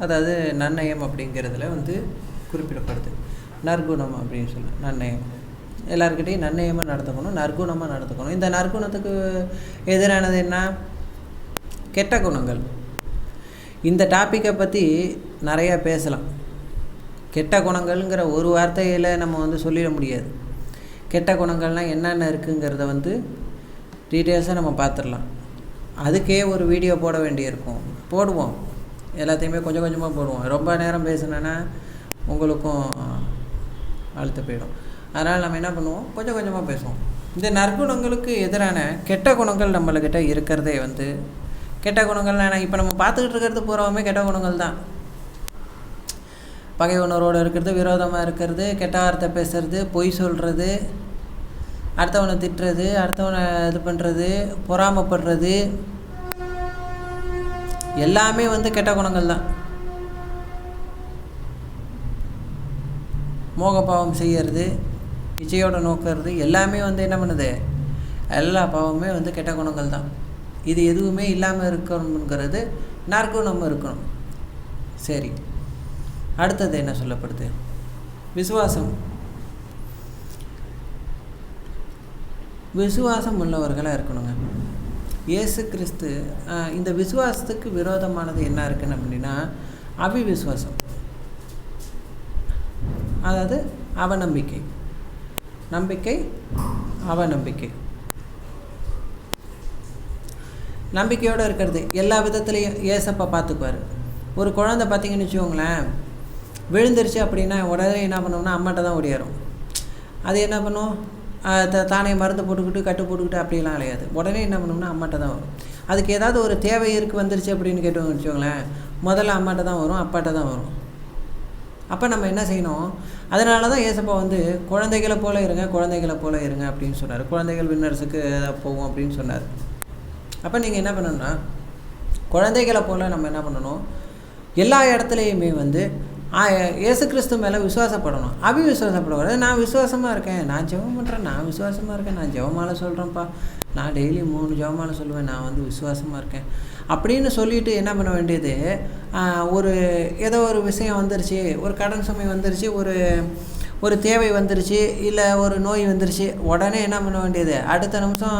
அதாவது நன்னயம் அப்படிங்கிறதுல வந்து குறிப்பிடப்படுது. நற்குணம் அப்படின்னு சொல்லி நன்னயம், எல்லாருக்கிட்டையும் நன்னயமாக நடந்துக்கணும், நற்குணமாக நடந்துக்கணும். இந்த நற்குணத்துக்கு எதிரானது என்ன, கெட்ட குணங்கள். இந்த டாப்பிக்கை பற்றி நிறையா பேசலாம். கெட்ட குணங்கள்ங்கிற ஒரு வார்த்தையில் நம்ம வந்து சொல்லிட முடியாது. கெட்ட குணங்கள்னால் என்னென்ன இருக்குங்கிறத வந்து டீட்டெயில்ஸாக நம்ம பார்த்துடலாம். அதுக்கே ஒரு வீடியோ போட வேண்டியிருக்கும், போடுவோம். எல்லாத்தையுமே கொஞ்சம் கொஞ்சமாக போடுவோம். ரொம்ப நேரம் பேசுனேன்னா உங்களுக்கும் அழுத்த போயிடும். அதனால் நம்ம என்ன பண்ணுவோம், கொஞ்சம் கொஞ்சமாக பேசுவோம். இந்த நற்குணங்களுக்கு எதிரான கெட்ட குணங்கள் நம்மள்கிட்ட இருக்கிறதே வந்து கெட்ட குணங்கள்னால் இப்போ நம்ம பார்த்துக்கிட்டு இருக்கிறது பூராவுமே கெட்ட குணங்கள் தான். பகை உணர்வோடு இருக்கிறது, விரோதமாக இருக்கிறது, கெட்ட வார்த்தை பேசுறது, பொய் சொல்கிறது, அடுத்தவனை திட்டுறது, அடுத்தவனை இது பண்ணுறது, பொறாமைப்படுறது, எல்லாமே வந்து கெட்ட குணங்கள் தான். மோகப்பாவம் செய்கிறது, இச்சையோடு நோக்கிறது, எல்லாமே வந்து என்ன பண்ணுது, எல்லா பாவமே வந்து கெட்ட குணங்கள் தான். இது எதுவுமே இல்லாமல் இருக்கணுங்கிறது நற்குணம் இருக்கணும். சரி, அடுத்தது என்ன சொல்லப்படுது, விசுவாசம். விசுவாசம் உள்ளவர்களாக இருக்கணுங்க. இயேசு கிறிஸ்து இந்த விசுவாசத்துக்கு விரோதமானது என்ன இருக்குன்னு அப்படின்னா அவிவிசுவாசம், அதாவது அவநம்பிக்கை. நம்பிக்கை, அவநம்பிக்கை. நம்பிக்கையோடு இருக்கிறது எல்லா விதத்துலேயும் ஏசப்பா பார்த்துக்குவார். ஒரு குழந்தை பார்த்திங்கன்னு வச்சுக்கோங்களேன், விழுந்துருச்சு அப்படின்னா உடனே என்ன பண்ணோம்னா அம்மாட்ட தான் ஓடியாரும். அது என்ன பண்ணும், தானே மருந்து போட்டுக்கிட்டு கட்டு போட்டுக்கிட்டு அப்படிலாம் அலையாது. உடனே என்ன பண்ணணும்னா அம்மாட்ட தான் வரும். அதுக்கு ஏதாவது ஒரு தேவை வந்துருச்சு அப்படின்னு கேட்டோம்னு வச்சுக்கோங்களேன், முதல்ல அம்மாட்ட தான் வரும், அப்பாட்ட தான் வரும். அப்போ நம்ம என்ன செய்யணும்? அதனால தான் ஏசப்பா வந்து குழந்தைகளை போல இருங்க, குழந்தைகளை போல இருங்க அப்படின்னு சொன்னார். குழந்தைகள் விண்ணரசுக்கு போவோம் அப்படின்னு சொன்னார். அப்போ நீங்கள் என்ன பண்ணணும்னா, குழந்தைகளை போல் நம்ம என்ன பண்ணணும், எல்லா இடத்துலையுமே வந்து இயேசு கிறிஸ்து மேலே விசுவாசப்படணும். விசுவாசப்படக்கூடாது. நான் விசுவாசமாக இருக்கேன், நான் ஜெபம் பண்ணுறேன், நான் விசுவாசமாக இருக்கேன், நான் ஜெபமாலை சொல்கிறேன்ப்பா, நான் டெய்லி 3 ஜெபமாலை சொல்லுவேன், நான் வந்து விசுவாசமாக இருக்கேன் அப்படின்னு சொல்லிட்டு என்ன பண்ண வேண்டியது, ஏதோ ஒரு விஷயம் வந்துருச்சு, ஒரு கடன் சுமை வந்துருச்சு, ஒரு தேவை வந்துருச்சு, இல்லை ஒரு நோய் வந்துருச்சு, உடனே என்ன பண்ண வேண்டியது, அடுத்த நிமிஷம்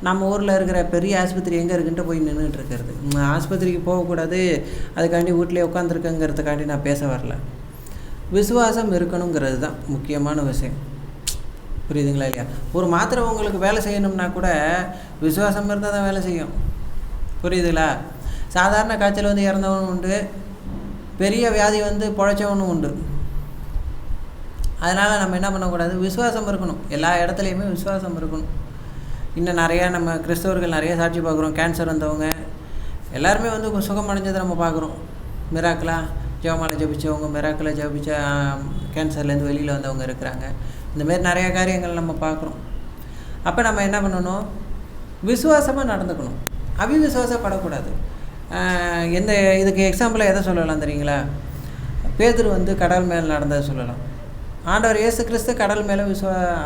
நம்ம ஊரில் இருக்கிற பெரிய ஆஸ்பத்திரி எங்கே இருக்குன்ட்டு போய் நின்றுட்டு இருக்கிறது. ஆஸ்பத்திரிக்கு போகக்கூடாது, அதுக்காண்டி வீட்டிலே உட்காந்துருக்கங்கிறதுக்காண்டி நான் பேச வரல. விசுவாசம் இருக்கணுங்கிறது தான் முக்கியமான விஷயம். புரியுதுங்களா இல்லையா? ஒரு மாத்திரை உங்களுக்கு வேலை செய்யணும்னா கூட விசுவாசம் இருந்தால் தான் வேலை செய்யும். புரியுதுங்களா? சாதாரண காய்ச்சல் வந்து இறந்தவனும் உண்டு, பெரிய வியாதி வந்து பிழைச்சவனும் உண்டு. அதனால் நம்ம என்ன பண்ணக்கூடாது, விசுவாசம் இருக்கணும். எல்லா இடத்துலையுமே விசுவாசம் இருக்கணும். இன்னும் நிறையா நம்ம கிறிஸ்தவர்கள் நிறைய சாட்சி பார்க்குறோம். கேன்சர் வந்தவங்க எல்லாருமே வந்து சுகம் அடைஞ்சதை நம்ம பார்க்குறோம். மிராக்கலாக ஜெபமாலை ஜபிச்சவங்க, மிராக்கலாக ஜபிச்ச கேன்சர்லேருந்து வெளியில் வந்தவங்க இருக்கிறாங்க. இந்தமாரி நிறையா காரியங்கள் நம்ம பார்க்குறோம். அப்போ நம்ம என்ன பண்ணணும், விசுவாசமாக நடந்துக்கணும், அவிசுவாசப்படக்கூடாது. இதுக்கு எக்ஸாம்பிளாக எதை சொல்லலாம் தெரியுங்களா? பேதுரு வந்து கடல் மேலே நடந்ததை சொல்லலாம். ஆண்டவர் இயேசு கிறிஸ்து கடல் மேலே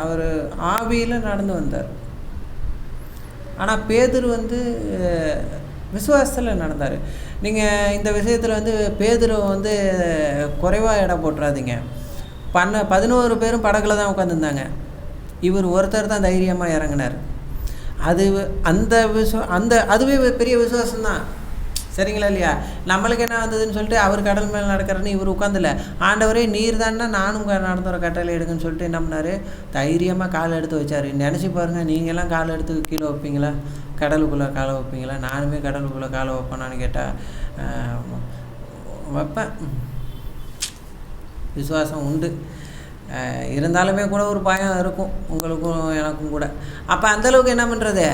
அவர் ஆவியில் நடந்து வந்தார். ஆனால் பேதுரு வந்து விசுவாசத்தில் நடந்தார். நீங்கள் இந்த விஷயத்தில் வந்து பேதுரு வந்து குறைவாக இடம் போட்டுறாதீங்க. 11 பேரும் படகுல தான் உட்காந்துருந்தாங்க. இவர் ஒருத்தர் தான் தைரியமாக இறங்கினார். அதுவே பெரிய விசுவாசம்தான். சரிங்களா இல்லையா? நம்மளுக்கு என்ன வந்ததுன்னு சொல்லிட்டு அவர் கடல் மேலே நடக்கிறன்னு இவர் உட்காந்துல, ஆண்டவரே நீர் தானே நானும் நடந்து வர கட்டளை எடுக்குன்னு சொல்லிட்டு என்ன பண்ணார், தைரியமாக காலை எடுத்து வச்சார். நினச்சி பாருங்கள், நீங்கள்லாம் காலை எடுத்து கீழே வைப்பீங்களா? கடலுக்குள்ளே காலை வைப்பீங்களா? நானுமே கடலுக்குள்ளே காலை வைப்பேனான்னு கேட்டால் வைப்பேன். விசுவாசம் உண்டு, இருந்தாலுமே கூட ஒரு பயம் இருக்கும் உங்களுக்கும் எனக்கும் கூட. அப்போ அந்தளவுக்கு என்ன பண்ணுறது,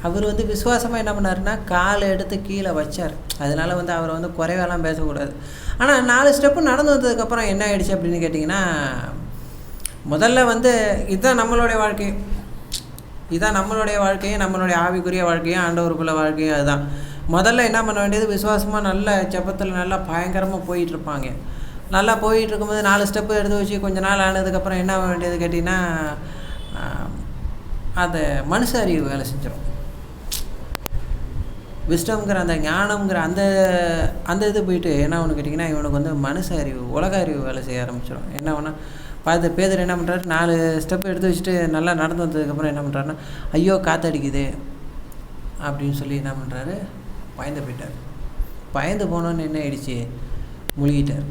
அவர் வந்து விசுவாசமாக என்ன பண்ணாருன்னா காலை எடுத்து கீழே வச்சார். அதனால் வந்து அவரை வந்து குறைவெல்லாம் பேசக்கூடாது. ஆனால் 4 ஸ்டெப்பு நடந்து வந்ததுக்கப்புறம் என்ன ஆகிடுச்சு அப்படின்னு கேட்டிங்கன்னா, முதல்ல வந்து இதுதான் நம்மளுடைய வாழ்க்கையும், நம்மளுடைய ஆவிக்குரிய வாழ்க்கையும் ஆண்டவருக்குள்ள வாழ்க்கையும். அதுதான் முதல்ல என்ன பண்ண வேண்டியது, விசுவாசமாக நல்ல ஜெபத்தில் நல்லா பயங்கரமாக போயிட்டுருப்பாங்க. நல்லா போயிட்டுருக்கும்போது 4 ஸ்டெப்பு எடுத்து வச்சு கொஞ்ச நாள் ஆனதுக்கப்புறம் என்ன ஆக வேண்டியது கேட்டிங்கன்னா, அதை மனுஷ அறிவு வேலை செஞ்சிடும். விஸ்டம்ங்கிற அந்த ஞானம்ங்கிற அந்த இது போயிட்டு என்ன ஒன்று கேட்டிங்கன்னா, இவனுக்கு வந்து மனுஷ அறிவு, உலக அறிவு வேலை செய்ய ஆரம்பிச்சிடும். என்ன ஒன்றா பேதர் என்ன பண்ணுறாரு, 4 ஸ்டெப்பு எடுத்து வச்சுட்டு நல்லா நடந்து வந்ததுக்கப்புறம் என்ன பண்ணுறாருன்னா, ஐயோ காற்றடிக்குது அப்படின்னு சொல்லி என்ன பண்ணுறாரு, பயந்து போயிட்டார். பயந்து போனோன்னு என்ன ஆயிடுச்சு, முழுகிட்டார்.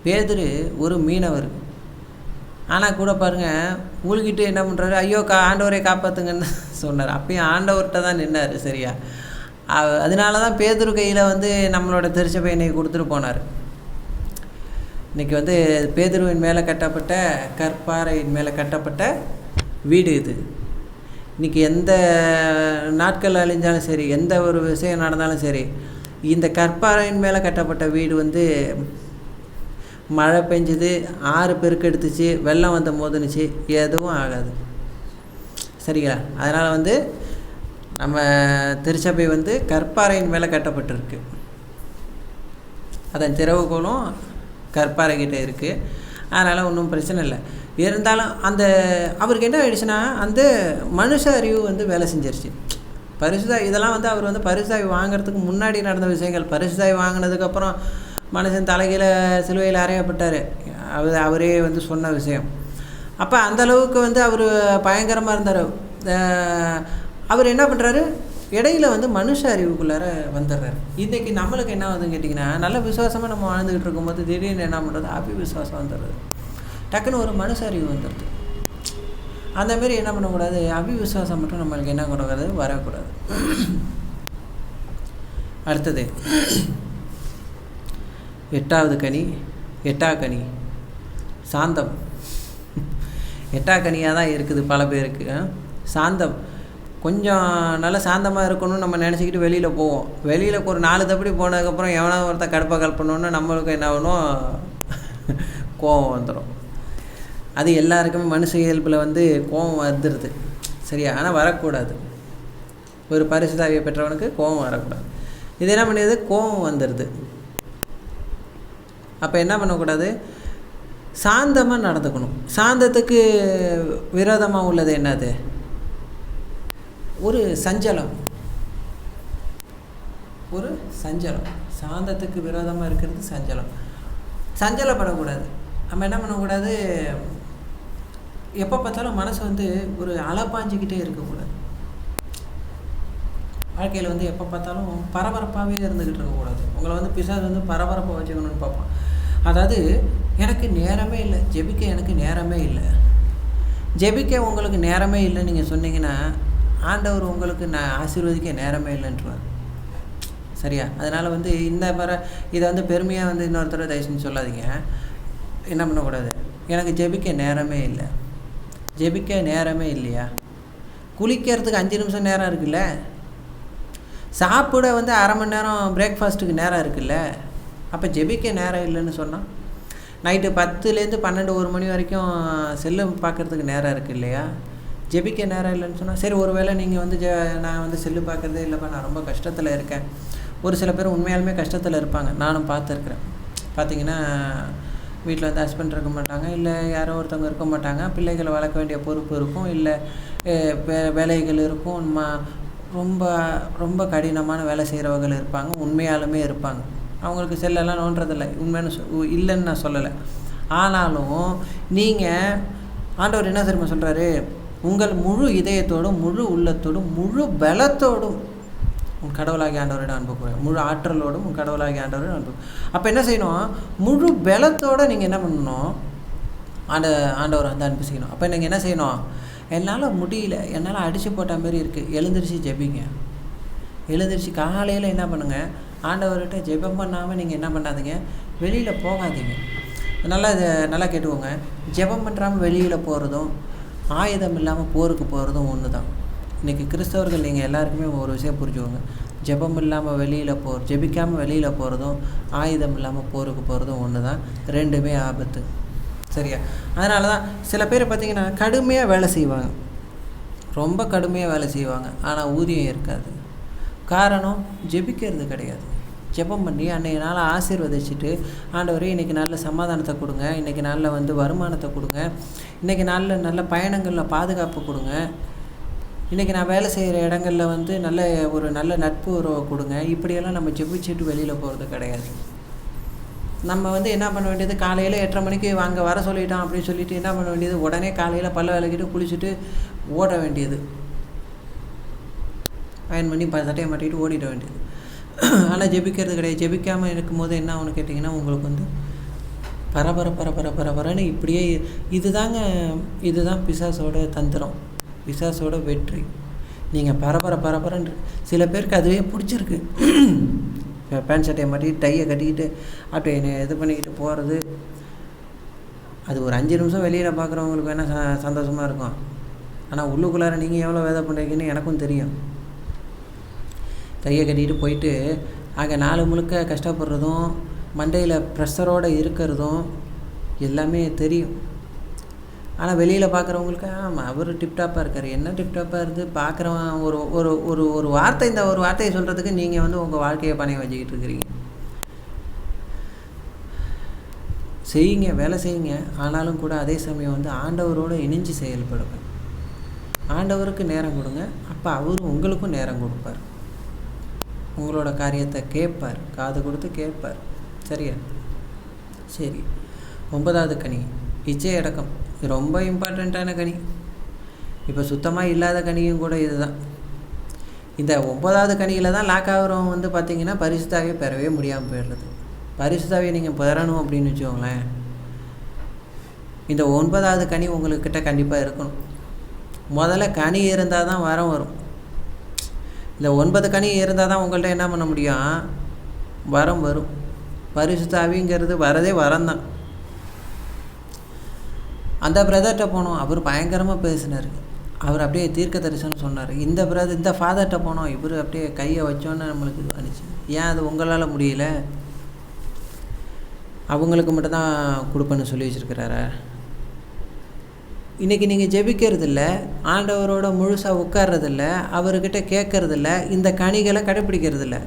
பேதர் ஒரு மீனவர், ஆனால் கூட பாருங்கள் மூழ்கிட்டு என்ன பண்ணுறாரு, ஐயோ ஆண்டவரே காப்பாற்றுங்கன்னு சொன்னார். அப்பயும் ஆண்டவர்கிட்ட தான் நின்னார். சரியா? அதனால தான் பேதுரு கையில் வந்து நம்மளோட திருச்சபையினை கொடுத்துட்டு போனார். இன்றைக்கி வந்து பேதுருவின் மேலே கட்டப்பட்ட கற்பாறையின் மேலே கட்டப்பட்ட வீடு இது. இன்றைக்கி எந்த நாட்கள் அழிஞ்சாலும் சரி, எந்த ஒரு விஷயம் நடந்தாலும் சரி, இந்த கற்பாறையின் மேலே கட்டப்பட்ட வீடு வந்து மழை பெஞ்சுது, ஆறு பெருக்கெடுத்துச்சு, வெள்ளம் வந்து மோதுனுச்சு, எதுவும் ஆகாது. சரிங்களா? அதனால் வந்து நம்ம திருச்சபை வந்து கற்பாறையின் மேலே கட்டப்பட்டிருக்கு. அதன் திறவுகோலும் கற்பாறைக்கிட்ட இருக்குது. அதனால் ஒன்றும் பிரச்சனை இல்லை. இருந்தாலும் அவருக்கு என்ன ஆயிடுச்சுன்னா, அந்த மனுஷ அறிவு வந்து வேலை செஞ்சிருச்சு. இதெல்லாம் வந்து அவர் வந்து பரிசுத்தாவி வாங்கிறதுக்கு முன்னாடி நடந்த விஷயங்கள். பரிசுத்தாவி வாங்கினதுக்கப்புறம் மனுஷன் தலைகீழ சிலுவையில் அறையப்பட்டார். அவரே வந்து சொன்ன விஷயம். அப்போ அந்தளவுக்கு வந்து அவர் பயங்கரமாக இருந்தார். அவர் என்ன பண்ணுறாரு, இடையில வந்து மனுஷ அறிவுக்குள்ளார வந்துடுறாரு. இன்றைக்கி நம்மளுக்கு என்ன ஆகுதுன்னு கேட்டிங்கன்னா, நல்ல விசுவாசமாக நம்ம வாழ்ந்துக்கிட்டு இருக்கும்போது திடீர்னு என்ன பண்ணுறது, விசுவாசம் வந்துடுறது. டக்குன்னு ஒரு மனுஷ அறிவு வந்துடுது. அந்தமாரி என்ன பண்ணக்கூடாது, விசுவாசம் மட்டும் நம்மளுக்கு என்ன கொடுக்காது, வரக்கூடாது. அடுத்தது 8வது கனி, 8ஆம் கனி, சாந்தம். எட்டாக்கனியாக தான் இருக்குது பல பேருக்கு. சாந்தம் கொஞ்சம் நல்லா சாந்தமாக இருக்கணும்னு நம்ம நினச்சிக்கிட்டு வெளியில் போவோம். வெளியில் ஒரு 4 தப்படி போனதுக்கப்புறம் எவனா ஒருத்தன் கடுப்பாக கலப்பணுன்னு நம்மளுக்கு என்ன ஆகணும், கோவம் வந்துடும். அது எல்லாருக்குமே மனுஷ இயல்பில் வந்து கோவம் வந்துடுது, சரியா? ஆனால் வரக்கூடாது. ஒரு பரிசுத்தாவியை பெற்றவனுக்கு கோவம் வரக்கூடாது. இது என்ன பண்ணிடுது, கோவம் வந்துடுது. அப்போ என்ன பண்ணக்கூடாது, சாந்தமாக நடந்துக்கணும். சாந்தத்துக்கு விரோதமாக உள்ளது என்னது, ஒரு சஞ்சலம். ஒரு சஞ்சலம், சாந்தத்துக்கு விரோதமாக இருக்கிறது சஞ்சலம். சஞ்சலப்படக்கூடாது. நம்ம என்ன பண்ணக்கூடாது, எப்போ பார்த்தாலும் மனசு வந்து ஒரு அலப்பாஞ்சிக்கிட்டே இருக்கக்கூடாது. வாழ்க்கையில் வந்து எப்போ பார்த்தாலும் பரபரப்பாகவே இருந்துக்கிட்டு இருக்கக்கூடாது. உங்களை வந்து பிசாசு வந்து பரபரப்பாக வச்சுக்கணும்னு பார்ப்பான். அதாவது எனக்கு நேரமே இல்லை, ஜெபிக்க எனக்கு நேரமே இல்லை. ஜெபிக்க உங்களுக்கு நேரமே இல்லைன்னு நீங்கள் சொன்னீங்கன்னா ஆண்டவர் உங்களுக்கு நான் ஆசீர்வதிக்க நேரமே இல்லைன்றார், சரியா? அதனால் வந்து இதை வந்து பெருமையாக வந்து இன்னொருத்தர தயவு செஞ்சு சொல்லாதீங்க. என்ன பண்ணக்கூடாது, எனக்கு ஜெபிக்க நேரமே இல்லை. ஜெபிக்க நேரமே இல்லையா? குளிக்கிறதுக்கு 5 நிமிஷம் நேரம் இருக்குல்ல, சாப்பிட வந்து அரை மணி நேரம் பிரேக்ஃபாஸ்ட்டுக்கு நேரம் இருக்குல்ல, அப்போ ஜெபிக்க நேரம் இல்லைன்னு சொன்னால் நைட்டு 10லேருந்து 12 1 மணி வரைக்கும் செல்லு பார்க்குறதுக்கு நேரம் இருக்குது இல்லையா? ஜெபிக்க நேரம் இல்லைன்னு சொன்னால் சரி, ஒரு வேளை நீங்கள் வந்து நான் வந்து செல்லு பார்க்குறதே இல்லைப்பா, நான் ரொம்ப கஷ்டத்தில் இருக்கேன். ஒரு சில பேர் உண்மையாலுமே கஷ்டத்தில் இருப்பாங்க, நானும் பார்த்துருக்குறேன். பார்த்தீங்கன்னா வீட்டில் வந்து ஹஸ்பண்ட் இருக்க மாட்டாங்க, இல்லை யாரோ ஒருத்தவங்க இருக்க மாட்டாங்க, பிள்ளைகளை வளர்க்க வேண்டிய பொறுப்பு இருக்கும், இல்லை வேலைகள் இருக்கும், ரொம்ப ரொம்ப கடினமான வேலை செய்கிறவர்கள் இருப்பாங்க, உண்மையாலுமே இருப்பாங்க. அவங்களுக்கு செல்லெல்லாம் நோன்றதில்லை, உண்மையான இல்லைன்னு நான் சொல்லலை. ஆனாலும் நீங்கள் ஆண்டவர் என்ன தெரியுமா சொல்கிறாரு, உங்கள் முழு இதயத்தோடும் முழு உள்ளத்தோடும் முழு பலத்தோடும் உன் கடவுளாகிய ஆண்டவரிடம் அன்பு கூற, முழு ஆற்றலோடும் உன் கடவுளாகிய ஆண்டவரிடம் அன்பு. அப்போ என்ன செய்யணும், முழு பலத்தோடு நீங்கள் என்ன பண்ணணும், ஆண்டவர் வந்து அன்பு செய்யணும். அப்போ நீங்கள் என்ன செய்யணும், என்னால் முடியல, என்னால் அடித்து போட்ட மாதிரி இருக்குது, எழுந்திரிச்சு ஜெபிங்க. எழுந்திரிச்சு காலையில் என்ன பண்ணுங்கள், ஆண்டவர்கிட்ட ஜெபம் பண்ணாமல் நீங்கள் என்ன பண்ணாதீங்க, வெளியில் போகாதீங்க. நல்லா கேட்டுக்கோங்க, ஜெபம் பண்ணுறாமல் வெளியில் போகிறதும் ஆயுதம் இல்லாமல் போருக்கு போகிறதும் ஒன்று தான். இன்றைக்கி கிறிஸ்தவர்கள் நீங்கள் எல்லாருக்குமே ஒரு விஷயம் புரிஞ்சுக்கோங்க, ஜெபம் இல்லாமல் ஜெபிக்காமல் வெளியில் போகிறதும் ஆயுதம் இல்லாமல் போருக்கு போகிறதும் ஒன்று தான். ரெண்டுமே ஆபத்து, சரியா? அதனால தான் சில பேர் பார்த்திங்கன்னா கடுமையாக வேலை செய்வாங்க, ரொம்ப கடுமையாக வேலை செய்வாங்க, ஆனால் ஊதியம் இருக்காது. காரணம் ஜெபிக்கிறது கிடையாது. ஜெபம் பண்ணி அன்றைய நாளை ஆசீர்வதிச்சுட்டு, ஆண்டவரே இன்றைக்கி நல்ல சமாதானத்தை கொடுங்க, இன்றைக்கி நாளில் வந்து வருமானத்தை கொடுங்க, இன்றைக்கி நாளில் நல்ல பயணங்களில் பாதுகாப்பு கொடுங்க, இன்றைக்கி நான் வேலை செய்கிற இடங்களில் வந்து நல்ல நட்பு உறவை கொடுங்க. இப்படியெல்லாம் நம்ம ஜெபிச்சுட்டு வெளியில் போகிறது கிடையாது. நம்ம வந்து என்ன பண்ண வேண்டியது, காலையில் 8:30 மணிக்கு வாங்க வர சொல்லிட்டோம் அப்படின்னு சொல்லிட்டு என்ன பண்ண வேண்டியது, உடனே காலையில் பல்ல விளக்கிட்டு குளிச்சுட்டு ஓட வேண்டியது, அயன் பண்ணி சட்டையை மாட்டிக்கிட்டு ஓடிட வேண்டியது. ஆனால் ஜெபிக்கிறது கிடையாது. ஜெபிக்காமல் இருக்கும்போது என்ன ஆகுன்னு கேட்டிங்கன்னா, உங்களுக்கு வந்து பரபரன்னு இப்படியே இதுதான் பிசாசோட தந்திரம், பிசாசோட வெற்றி. நீங்கள் பரபரன்னு சில பேருக்கு அதுவே பிடிச்சிருக்கு, பேண்ட் சட்டையை மாட்டிக்கிட்டு டையை கட்டிக்கிட்டு அப்படி இது பண்ணிக்கிட்டு போகிறது. அது ஒரு 5 நிமிஷம் வெளியில் பார்க்குறவங்களுக்கு வேணால் சந்தோஷமாக இருக்கும். ஆனால் உள்ளுக்குள்ளார நீங்கள் எவ்வளோ வேதை பண்ணுறீங்கன்னு எனக்கும் தெரியும். கையை கட்டிக்கிட்டு போயிட்டு அங்கே நாள் முழுக்க கஷ்டப்படுறதும் மண்டையில் ப்ரெஷரோடு இருக்கிறதும் எல்லாமே தெரியும். ஆனால் வெளியில் பார்க்குறவங்களுக்கு ஆமாம் அவர் டிப்டாப்பாக இருக்கார், என்ன டிப்டாப்பாக இருந்து பார்க்குறவன் ஒரு வார்த்தை, இந்த ஒரு வார்த்தையை சொல்கிறதுக்கு நீங்கள் வந்து உங்கள் வாழ்க்கையை பணைய வச்சுக்கிட்டு இருக்கிறீங்க. செய்யுங்க, வேலை செய்யுங்க, ஆனாலும் கூட அதே சமயம் வந்து ஆண்டவரோடு இணைஞ்சு செயல்படுங்க. ஆண்டவருக்கு நேரம் கொடுங்க, அப்போ அவரும் உங்களுக்கும் நேரம் கொடுப்பார், உங்களோட காரியத்தை கேட்பார், காது கொடுத்து கேட்பார், சரியா? சரி, 9வது கனி இச்சை அடக்கம். இது ரொம்ப இம்பார்ட்டண்ட்டான கனி. இப்போ சுத்தமாக இல்லாத கனியும் கூட இதுதான். இந்த 9வது கனியில் தான் லாக் ஆகிறவங்க வந்து பார்த்திங்கன்னா பரிசுத்தாவே பெறவே முடியாமல் போயிடுறது. பரிசுத்தாவே நீங்கள் பெறணும் அப்படின்னு வச்சுக்கோங்களேன், இந்த 9வது கனி உங்கள்கிட்ட கண்டிப்பாக இருக்கணும். முதல்ல கனி இருந்தால் தான் வரும். இந்த 9 கனி இருந்தால் தான் உங்கள்கிட்ட என்ன பண்ண முடியும், வரும். பரிசுத்தாவிங்கிறது வரதே வரந்தான். அந்த பிரதர்கிட்ட போனோம், அவர் பயங்கரமாக பேசினார், அவர் அப்படியே தீர்க்க தரிசனம் சொன்னார். இந்த ஃபாதர்கிட்ட போனோம், இவர் அப்படியே கையை வச்சோன்னு நம்மளுக்கு இது அனுச்சு. ஏன் அது உங்களால் முடியல? அவங்களுக்கு மட்டும்தான் கொடுப்பேன்னு சொல்லி வச்சுருக்கிறாரா? இன்றைக்கி நீங்கள் ஜெபிக்கிறதில்ல, ஆண்டவரோட முழுசாக உட்கார்றதில்ல, அவர்கிட்ட கேட்கறதில்ல, இந்த கனிகளை கடைப்பிடிக்கிறதில்ல.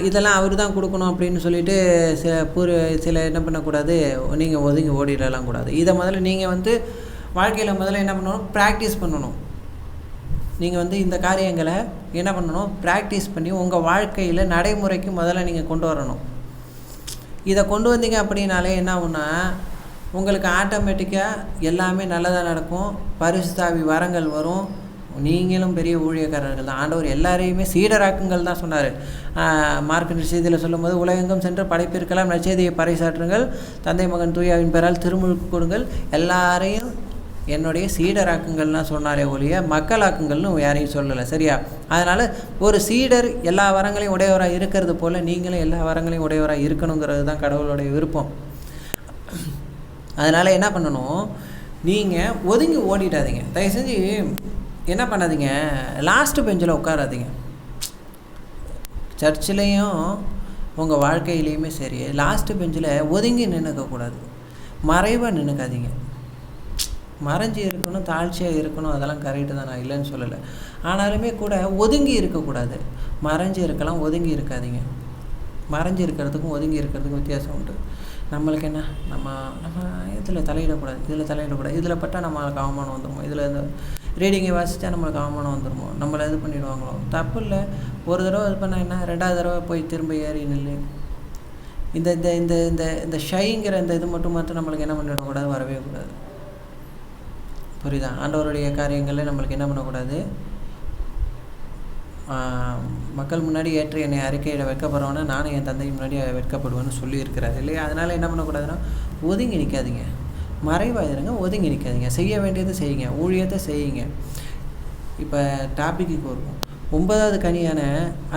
இதெல்லாம் அவர் தான் கொடுக்கணும் அப்படின்னு சொல்லிட்டு சில என்ன பண்ணக்கூடாது, நீங்கள் ஒதுங்கி ஓடிடலாம் கூடாது. இதை முதல்ல நீங்கள் வாழ்க்கையில் முதல்ல என்ன பண்ணணும், ப்ராக்டிஸ் பண்ணணும். நீங்கள் இந்த காரியங்களை என்ன பண்ணணும், ப்ராக்டிஸ் பண்ணி உங்கள் வாழ்க்கையில் நடைமுறைக்கு முதல்ல நீங்கள் கொண்டு வரணும். இதை கொண்டு வந்தீங்க அப்படின்னாலே என்ன ஆகுன்னா, உங்களுக்கு ஆட்டோமேட்டிக்காக எல்லாமே நல்லதாக நடக்கும். பரிசுத்தாவி வரங்கள் வரும். நீங்களும் பெரிய ஊழியக்காரர்கள் தான். ஆண்டவர் எல்லாரையுமே சீடராக்குங்கள் தான் சொன்னார். மார்க் நற்செய்தியில் சொல்லும்போது, உலகெங்கும் சென்று படைப்பிருக்கலாம், நற்செய்தியை பறைசாற்றுங்கள், தந்தை மகன் தூயாவின் பெயரால் திருமுழுக்கு கொடுங்கள், எல்லாரையும் என்னுடைய சீடராக்குங்கள்லாம் சொன்னாரே ஒழிய மக்களாக்குங்கள்னு யாரையும் சொல்லலை. சரியா? அதனால் ஒரு சீடர் எல்லா வரங்களையும் உடையவராக இருக்கிறது போல் நீங்களும் எல்லா வரங்களையும் உடையவராக இருக்கணுங்கிறது தான் கடவுளுடைய விருப்பம். அதனால் என்ன பண்ணணும், நீங்கள் ஒதுங்கி ஓடிடாதீங்க. தயவு செஞ்சு என்ன பண்ணாதீங்க, லாஸ்ட்டு பெஞ்சில் உட்காராதீங்க. சர்ச்சிலையும் உங்கள் வாழ்க்கையிலையுமே சரி, லாஸ்ட்டு பெஞ்சில் ஒதுங்கி நின்றுக்கக்கூடாது, மறைவாக நின்றுக்காதீங்க. மறைஞ்சி இருக்கணும், தாழ்ச்சியாக இருக்கணும், அதெல்லாம் கரெக்டு தான், நான் இல்லைன்னு சொல்லலை. ஆனாலுமே கூட ஒதுங்கி இருக்கக்கூடாது. மறைஞ்சி இருக்கலாம், ஒதுங்கி இருக்காதீங்க. மறைஞ்சி இருக்கிறதுக்கும் ஒதுங்கி இருக்கிறதுக்கும் வித்தியாசம் உண்டு. நம்மளுக்கு என்ன, நம்ம இதில் தலையிடக்கூடாது, இதில் பட்டால் நம்மளுக்கு அவமானம் வந்துடுமோ, இதில் இந்த ரீடிங்கை வாசித்தா நம்மளுக்கு அவமானம் வந்துடுமோ, நம்மளை இது பண்ணிவிடுவாங்களோ. தப்பு இல்லை, ஒரு தடவை இது பண்ணால் என்ன, 2வது தடவை போய் திரும்ப ஏறி நில்லு. இந்த இந்த இந்த இந்த இந்த ஷைங்கிற இந்த இது மட்டும் நம்மளுக்கு என்ன பண்ணிடக்கூடாது, வரவே கூடாது. புரியுதா? ஆண்டவருடைய காரியங்களில் நம்மளுக்கு என்ன பண்ணக்கூடாது, மக்கள் முன்னாடி ஏற்று என்னை அறிக்கையிட வெட்கப்படுறவனா நானும் என் தந்தை முன்னாடி வெட்கப்படுவேன்னு சொல்லியிருக்கிறாரு இல்லையா? அதனால் என்ன பண்ணக்கூடாதுன்னா, ஒதுங்கி நிற்காதீங்க, மறைவாயிருங்க, ஒதுங்கி நிற்காதீங்க. செய்ய வேண்டியது செய்யுங்க, ஊழியத்தை செய்யுங்க. இப்போ டாபிக்கு வருவோம். 9வது கனியான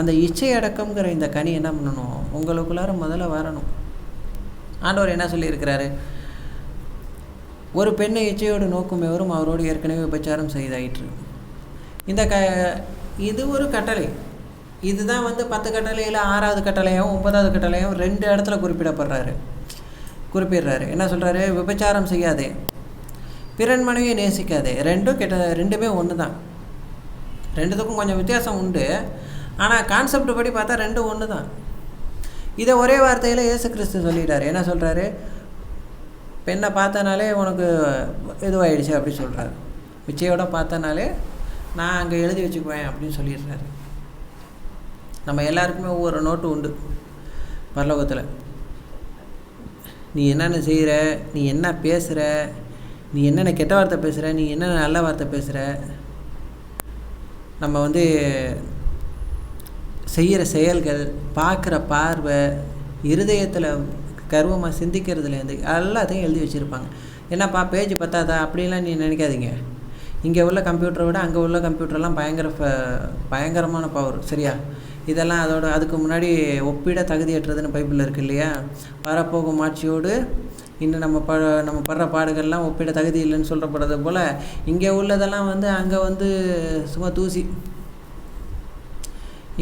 அந்த இச்சை அடக்கம்ங்கிற இந்த கனி என்ன பண்ணணும், உங்களுக்குள்ளார முதல்ல வரணும். ஆண்டவர் என்ன சொல்லியிருக்கிறாரு, ஒரு பெண்ணை இச்சையோடு நோக்கும் எவரும் அவரோடு ஏற்கனவே விபச்சாரம் செய்தாயிற்று. இது ஒரு கட்டளை. இதுதான் 10 கட்டளையில் 6வது கட்டளையாகவும் 9வது கட்டளையாகவும் 2 இடத்துல குறிப்பிடுறாரு. என்ன சொல்கிறாரு, விபச்சாரம் செய்யாதே, பிறன் மனைவியை நேசிக்காதே. ரெண்டுமே ஒன்று தான். ரெண்டுத்துக்கும் கொஞ்சம் வித்தியாசம் உண்டு, ஆனால் கான்செப்ட் படி பார்த்தா ரெண்டும் ஒன்று தான். இதை ஒரே வார்த்தையில் இயேசு கிறிஸ்து சொல்லிட்டார். என்ன சொல்கிறாரு, பெண்ணை பார்த்தனாலே உனக்கு இதுவாகிடுச்சு அப்படி சொல்கிறாரு. விச்சையோட பார்த்தனாலே நான் அங்கே எழுதி வச்சுக்குவேன் அப்படின்னு சொல்லிடுறாரு. நம்ம எல்லாருக்குமே ஒவ்வொரு நோட்டு உண்டு பரலோகத்தில். நீ என்னென்ன செய்கிற, நீ என்ன பேசுகிற, நீ என்னென்ன கெட்ட வார்த்தை பேசுகிற, நீ என்னென்ன நல்ல வார்த்தை பேசுகிற, நம்ம செய்கிற செயல்கள், பார்க்குற பார்வை, இருதயத்தில் கர்வமாக சிந்திக்கிறதுலேருந்து எல்லாத்தையும் எழுதி வச்சுருப்பாங்க. என்னப்பா பேஜ் பத்தாதா அப்படின்லாம் நீ நினைக்காதீங்க. இங்கே உள்ள கம்ப்யூட்டரை விட அங்கே உள்ள கம்ப்யூட்டர்லாம் பயங்கரமான பவர். சரியா? இதெல்லாம் அதுக்கு முன்னாடி ஒப்பிட தகுதியற்றதுன்னு பைபிளில் இருக்குது இல்லையா? வரப்போகும் ஆட்சியோடு இன்னும் நம்ம படுற பாடுகள்லாம் ஒப்பிட தகுதி இல்லைன்னு சொல்லப்படுறது போல் இங்கே உள்ளதெல்லாம் அங்கே சும்மா தூசி.